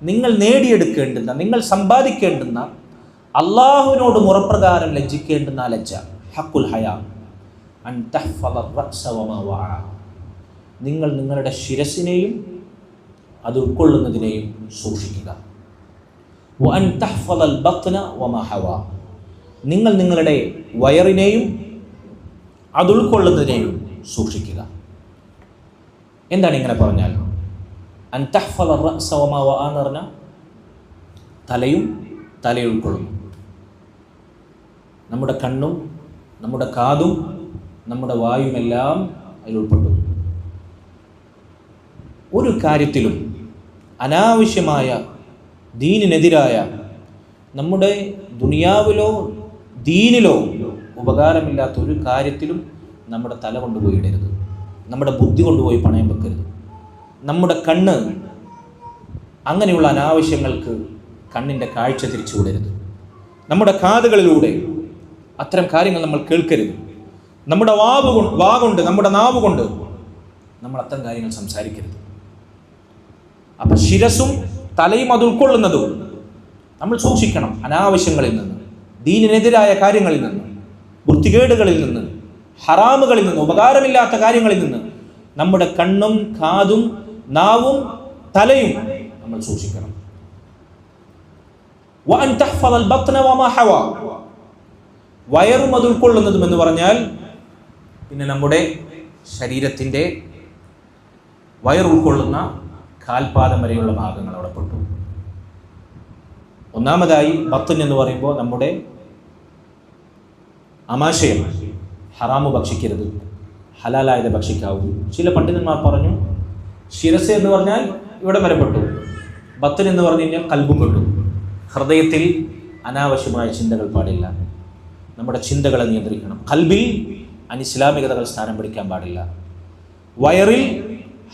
നിങ്ങൾ നേടിയെടുക്കേണ്ടുന്ന, നിങ്ങൾ സമ്പാദിക്കേണ്ടുന്ന, അള്ളാഹുവിനോട് മുറപ്രകാരം ലജ്ജിക്കേണ്ടുന്ന ലജ്ജ, ഹഖുൽ ഹയാ അൻ തഹ്ഫള റഅസ വമാ വഅ, നിങ്ങൾ നിങ്ങളുടെ ശിരസിനെയും അത് ഉൾക്കൊള്ളുന്നതിനെയും സൂക്ഷിക്കുക. വ അൻ തഹ്ഫളൽ ബത്ന വമാ ഹവാ, നിങ്ങൾ നിങ്ങളുടെ വയറിനെയും അത് ഉൾക്കൊള്ളുന്നതിനെയും സൂക്ഷിക്കുക. എന്താണ് ഇങ്ങനെ പറഞ്ഞാൽ? അൻ തഹ്ഫള റഅസ വമാ വഅ എന്ന് പറഞ്ഞാൽ തലയും തലയിൽ ഉൾക്കൊള്ളുന്നു. നമ്മുടെ കണ്ണും നമ്മുടെ കാതും നമ്മുടെ വായുമെല്ലാം അതിൽ ഉൾപ്പെട്ടു. ഒരു കാര്യത്തിലും അനാവശ്യമായ ദീനിനെതിരായ, നമ്മുടെ ദുനിയാവിലോ ദീനിലോ ഉപകാരമില്ലാത്ത ഒരു കാര്യത്തിലും നമ്മുടെ തല കൊണ്ടുപോയി ഇടരുത്, നമ്മുടെ ബുദ്ധി കൊണ്ടുപോയി പണയം വെക്കരുത്. നമ്മുടെ കണ്ണ് അങ്ങനെയുള്ള അനാവശ്യങ്ങൾക്ക് കണ്ണിൻ്റെ കാഴ്ച തിരിച്ചു വിടരുത്. നമ്മുടെ കാതുകളിലൂടെ അത്തരം കാര്യങ്ങൾ നമ്മൾ കേൾക്കരുത്. നമ്മുടെ വാഗുകൊണ്ട് നമ്മുടെ നാവ് കൊണ്ട് നമ്മൾ അത്തരം കാര്യങ്ങൾ സംസാരിക്കരുത്. അപ്പം ശിരസും തലയും അത് ഉൾക്കൊള്ളുന്നതും നമ്മൾ സൂക്ഷിക്കണം. അനാവശ്യങ്ങളിൽ നിന്ന്, ദീനിനെതിരായ കാര്യങ്ങളിൽ നിന്ന്, വൃത്തികേടുകളിൽ നിന്ന്, ഹറാമുകളിൽ നിന്ന്, ഉപകാരമില്ലാത്ത കാര്യങ്ങളിൽ നിന്ന് നമ്മുടെ കണ്ണും കാതും നാവും തലയും നമ്മൾ സൂക്ഷിക്കണം. വഅൻ തഹ്ഫളൽ ബത്ന വമാ ഹവാ, വയറും അത് ഉൾക്കൊള്ളുന്നതും എന്ന് പറഞ്ഞാൽ പിന്നെ നമ്മുടെ ശരീരത്തിൻ്റെ വയർ ഉൾക്കൊള്ളുന്ന കാൽപാദം വരെയുള്ള ഭാഗങ്ങൾ അവിടെ പെട്ടു. ഒന്നാമതായി ബത്ൻ എന്ന് പറയുമ്പോൾ നമ്മുടെ ആമാശയം, ഹറാമ് ഭക്ഷിക്കരുത്, ഹലാലായത് ഭക്ഷിക്കാവൂ. ചില പണ്ഡിതന്മാർ പറഞ്ഞു ശിരസ് എന്ന് പറഞ്ഞാൽ ഇവിടെ വരപ്പെട്ടു, ബത്ൻ എന്ന് പറഞ്ഞു കഴിഞ്ഞാൽ കൽബും പെട്ടു. ഹൃദയത്തിൽ അനാവശ്യമായ ചിന്തകൾ പാടില്ല, നമ്മുടെ ചിന്തകളെ നിയന്ത്രിക്കണം. കൽബിൽ അനിസ്ലാമികതകൾ സ്ഥാനം പിടിക്കാൻ പാടില്ല. വയറിൽ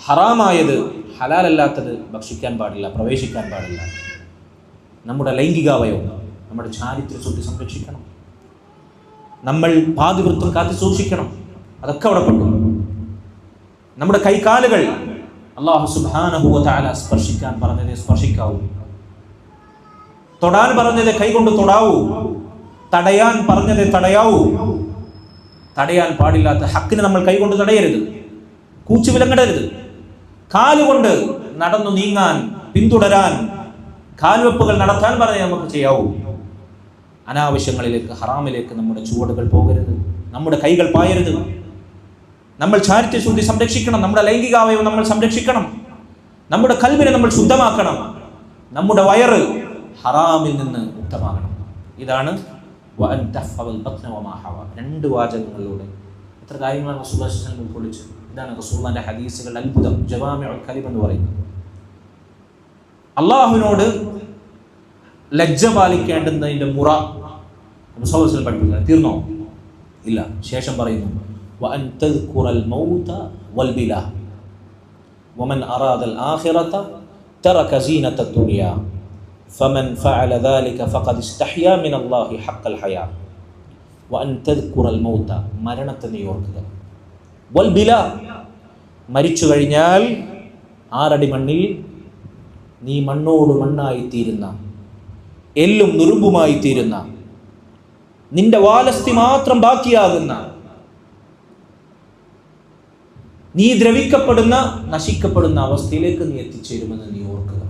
ഹറാമായത്, ഹലാലല്ലാത്തത് ഭക്ഷിക്കാൻ പാടില്ല, പ്രവേശിക്കാൻ പാടില്ല. നമ്മുടെ ലൈംഗികാവയവം, നമ്മുടെ ചാരിത്രം ശുദ്ധി സംരക്ഷിക്കണം. നമ്മൾ പാതിവൃത്തം കാത്തു സൂക്ഷിക്കണം, അതൊക്കെ അവിടെ പെട്ടു. നമ്മുടെ കൈകാലുകൾ അല്ലാഹു സുബ്ഹാനഹു വ തആല സ്പർശിക്കാൻ പറഞ്ഞത് സ്പർശിക്കാവൂ, തൊടാൻ പറഞ്ഞത് കൈകൊണ്ട് തൊടാവൂ, തടയാൻ പറഞ്ഞത് തടയാവൂ. തടയാൻ പാടില്ലാത്ത ഹക്കിന് നമ്മൾ കൈകൊണ്ട് തടയരുത്, കൂച്ചു വിലങ്ങിടരുത്. കാലുകൊണ്ട് നടന്നു നീങ്ങാൻ, പിന്തുടരാൻ, കാൽവെപ്പുകൾ നടത്താൻ പറഞ്ഞ് നമുക്ക് ചെയ്യാവൂ. അനാവശ്യങ്ങളിലേക്ക്, ഹറാമിലേക്ക് നമ്മുടെ ചുവടുകൾ പോകരുത്, നമ്മുടെ കൈകൾ പായരുത്. നമ്മൾ ചാരിത്യശുദ്ധി സംരക്ഷിക്കണം, നമ്മുടെ ലൈംഗികാവയവം നമ്മൾ സംരക്ഷിക്കണം, നമ്മുടെ കൽബിനെ നമ്മൾ ശുദ്ധമാക്കണം, നമ്മുടെ വയറ് ഹറാമിൽ നിന്ന് മുക്തമാകണം. ഇതാണ് രണ്ട് വാചകങ്ങളിലൂടെ എത്ര കാര്യങ്ങളാണ് റസൂലുള്ളാഹി സ്വല്ലല്ലാഹു അലൈഹി വസല്ലം ഉൾക്കൊള്ളിച്ചത്. ഇതാണ് റസൂലുള്ളാഹിന്റെ ഹദീസുകളുടെ അത്ഭുതം, ജവാമിഉൽ കലിം എന്ന് പറയുന്നത്. അള്ളാഹുവിനോട് ലജ്ജ പാലിക്കേണ്ടുന്നതിന്റെ മുറ റസൂലുള്ളാഹി സ്വല്ലല്ലാഹു അലൈഹി വസല്ലം പഠിപ്പിക്കുന്നത് തീർന്നോ? ഇല്ല. ശേഷം പറയുന്നു വഅൻ തദ്കുറൽ മൗത വൽ ബിലാ വമൻ അറാദൽ ആഖിറത തറക സീനത്തദ് ദുനിയ ഫമൻ ഫഅല ദാലിക ഫഖദ് ഇസ്തഹ്യാ മിനല്ലാഹി ഹഖൽ ഹയാ വഅൻ തദ്കുറൽ മൗത, മരണത്തെ നീ ഓർക്കുക, വൽ ബിലാ, മരിച്ചു കഴിഞ്ഞാൽ 6 അടി മണ്ണിൽ നീ മണ്ണോട് മണ്ണായിത്തീരുന്ന, എല്ലും നുറുമ്പുമായി തീരുന്ന, നിന്റെ വാലസ്ഥി മാത്രം ബാക്കിയാകുന്ന, നീ ദ്രവിക്കപ്പെടുന്ന, നശിക്കപ്പെടുന്ന അവസ്ഥയിലേക്ക് നീ എത്തിച്ചേരുമെന്ന് നീ ഓർക്കുക.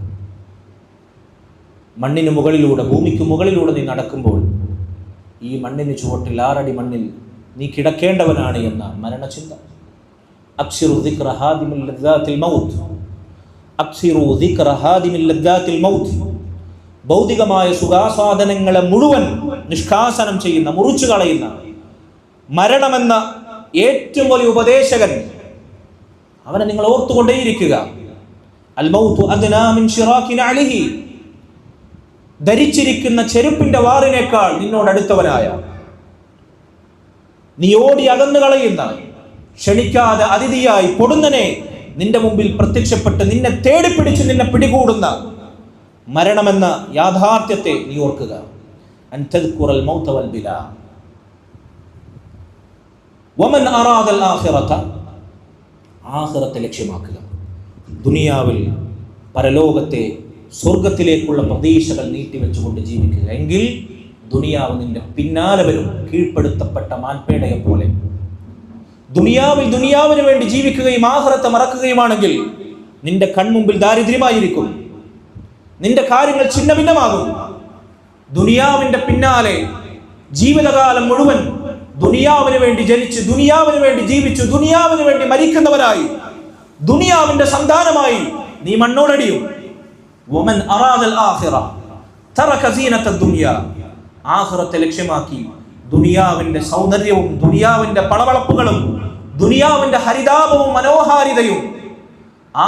മണ്ണിന് മുകളിലൂടെ, ഭൂമിക്ക് മുകളിലൂടെ നീ നടക്കുമ്പോൾ ഈ മണ്ണിന് ചുവട്ടിൽ 6 അടി മണ്ണിൽ നീ കിടക്കേണ്ടവനാണ് എന്ന മരണചിന്ത. അക്സിറു ദിക്റ ഹാദിമിൽ ലദ്ദാത്തിൽ മൗത്ത്, അക്സിറു ദിക്റ ഹാദിമിൽ ലദ്ദാത്തിൽ മൗത്ത്. ഭൗതികമായ സുഖാസ്വാദനങ്ങളെ മുഴുവൻ നിഷ്കാസനം ചെയ്യുന്ന, മുറിച്ചു കളയുന്ന മരണമെന്ന ഏറ്റവും വലിയ ഉപദേശകൻ, അവനെ നിങ്ങൾ ഓർത്തുകൊണ്ടേയിരിക്കുക. അൽ മൗതു അദ്നാ മിൻ ശിറാകിൻ അലൈഹി, ധരിച്ചിരിക്കുന്ന ചെരുപ്പിന്റെ വാറിനേക്കാൾ നിന്നോട് അടുത്തവനായ, നീ ഓടി അകന്നു കളയുന്ന, ക്ഷണിക്കാതെ അതിഥിയായി പൊടുന്നനെ നിന്റെ മുമ്പിൽ പ്രത്യക്ഷപ്പെട്ട് നിന്നെ തേടിപ്പിടിച്ച് നിന്നെ പിടികൂടുന്ന മരണമെന്ന യാഥാർത്ഥ്യത്തെ നീ ഓർക്കുക. അൻ തദ്കുറൽ മൗത വൽ ബിലാ വമൻ അറാദൽ ആഖിറത, ആഖിറത്തെ ലക്ഷ്യമാക്കുക. ദുനിയാവിൽ പരലോകത്തെ, സ്വർഗത്തിലേക്കുള്ള പ്രതീക്ഷകൾ നീട്ടിവെച്ചുകൊണ്ട് ജീവിക്കുക. എങ്കിൽ ദുനിയാവ് നിന്റെ പിന്നാലെ വരും, കീഴ്പ്പെടുത്തപ്പെട്ട മാൻപേടയെ പോലെ. ദുനിയാവിന് വേണ്ടി ജീവിക്കുകയും ആഖിറത്തെ മറക്കുകയുമാണെങ്കിൽ നിന്റെ കൺമുമ്പിൽ ദാരിദ്ര്യമായിരിക്കും, നിന്റെ കാര്യങ്ങൾ ഛിന്ന ഭിന്നമാകും. ദുനിയാവിന്റെ പിന്നാലെ ജീവിതകാലം മുഴുവൻ ദുനിയാവിന് വേണ്ടി ജനിച്ച്, ദുനിയാവിന് വേണ്ടി ജീവിച്ചു, ദുനിയാവിന് വേണ്ടി മരിക്കുന്നവരായി, ദുനിയാവിന്റെ സന്താനമായി നീ മണ്ണോടടിയും. വമൻ അറാദൽ ആഖിറ തറക സീനത്തദ് ദുനിയ, ആഖിറത്തെ ലക്ഷ്യമാക്കി ദുനിയാവിന്റെ സൗന്ദര്യവും ദുനിയാവിന്റെ പളവളപ്പുകളും ദുനിയാവിന്റെ ഹരിതാപവും മനോഹാരിതയും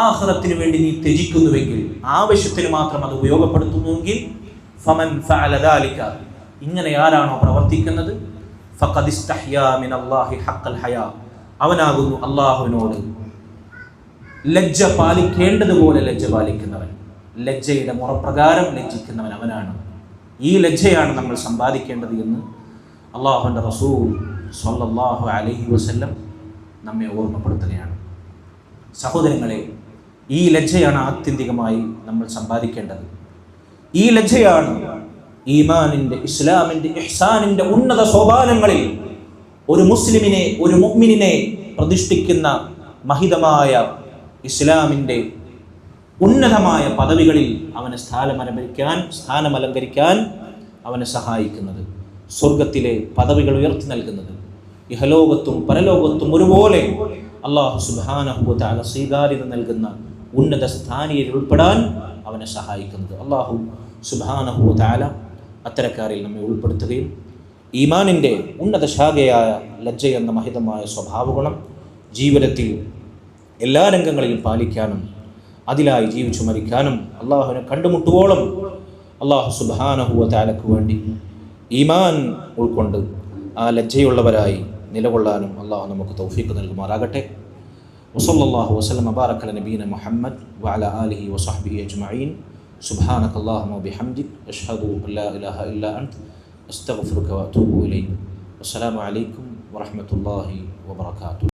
ആഖിറത്തിന് വേണ്ടി നീ ത്യജിക്കുന്നുവെങ്കിൽ, ആവശ്യത്തിന് മാത്രം അത് ഉപയോഗപ്പെടുത്തുന്നുവെങ്കിൽ, ഫമൻ ഫഅല ദാലിക, ഇങ്ങനെ ആരാണോ പ്രവർത്തിക്കുന്നത്, ഫഖദ് ഇസ്തഹ്യാ മിനല്ലാഹി ഹഖൽ ഹയാ, അവനാകുന്നു അല്ലാഹുവിനോട് ലജ്ജ പാലിക്കേണ്ടതുപോലെ ലജ്ജ പാലിക്കുന്നവൻ, ലജ്ജയുടെ മുറപ്രകാരം ലജ്ജിക്കുന്നവൻ അവനാണ്. ഈ ലജ്ജയാണ് നമ്മൾ സമ്പാദിക്കേണ്ടത് എന്ന് അല്ലാഹുവിൻ്റെ റസൂൽ സ്വല്ലല്ലാഹു അലൈഹി വസല്ലം നമ്മെ ഓർമ്മപ്പെടുത്തുകയാണ്. സഹോദരങ്ങളെ, ഈ ലജ്ജയാണ് ആത്യന്തികമായി നമ്മൾ സമ്പാദിക്കേണ്ടത്. ഈ ലജ്ജയാണ് ഈമാനിൻ്റെ, ഇസ്ലാമിൻ്റെ, ഇഹ്സാനിൻ്റെ ഉന്നത സോപാനങ്ങളിൽ ഒരു മുസ്ലിമിനെ, ഒരു മുഅ്മിനിനെ പ്രതിഷ്ഠിക്കുന്ന മഹിതമായ ഇസ്ലാമിൻ്റെ ഉന്നതമായ പദവികളിൽ അവനെ സ്ഥാനമലങ്കരിക്കാൻ അവനെ സഹായിക്കുന്നത്, സ്വർഗത്തിലെ പദവികൾ ഉയർത്തി നൽകുന്നത്, ഇഹലോകത്തും പരലോകത്തും ഒരുപോലെ അല്ലാഹു സുബ്ഹാനഹു വ തആല സ്വീകാര്യത നൽകുന്ന ഉന്നത സ്ഥാനീയരിൽ ഉൾപ്പെടാൻ അവനെ സഹായിക്കുന്നത്. അല്ലാഹു സുബ്ഹാനഹു വ തആല അത്തരക്കാരിൽ നമ്മെ ഉൾപ്പെടുത്തുകയും ഈമാനിൻ്റെ ഉന്നത ശാഖയായ ലജ്ജ എന്ന മഹിതമായ സ്വഭാവഗുണം ജീവിതത്തിൽ എല്ലാ രംഗങ്ങളിലും പാലിക്കാനും അതിലായി ജീവിച്ചു മരിക്കാനും അള്ളാഹുവിനെ കണ്ടുമുട്ടുവോളം അല്ലാഹു സുബ്ഹാനഹു വ തആലയ്ക്ക് വേണ്ടി ഈമാൻ ഉൾക്കൊണ്ട് ആ ലജ്ജയുള്ളവരായി നിലകൊള്ളാനും അള്ളാഹു നമുക്ക് തൗഫീഖ് നൽകുമാറാകട്ടെ. വസല്ലല്ലാഹു വസല്ലം വബാറക അലാ നബീന മുഹമ്മദ് വഅലാ ആലിഹി വസഹ്ബിഹി അജ്മഈൻ. സുബ്ഹാനകല്ലാഹുമ്മ വബിഹംദിക അഷ്ഹദു അല്ലാ ഇലാഹ ഇല്ലാ അൻത അസ്തഗ്ഫിറുക വഅതൂബു ഇലൈക്. അസ്സലാമു അലൈക്കും വറഹ്മത്തുള്ളാഹി വബറകാതുഹു.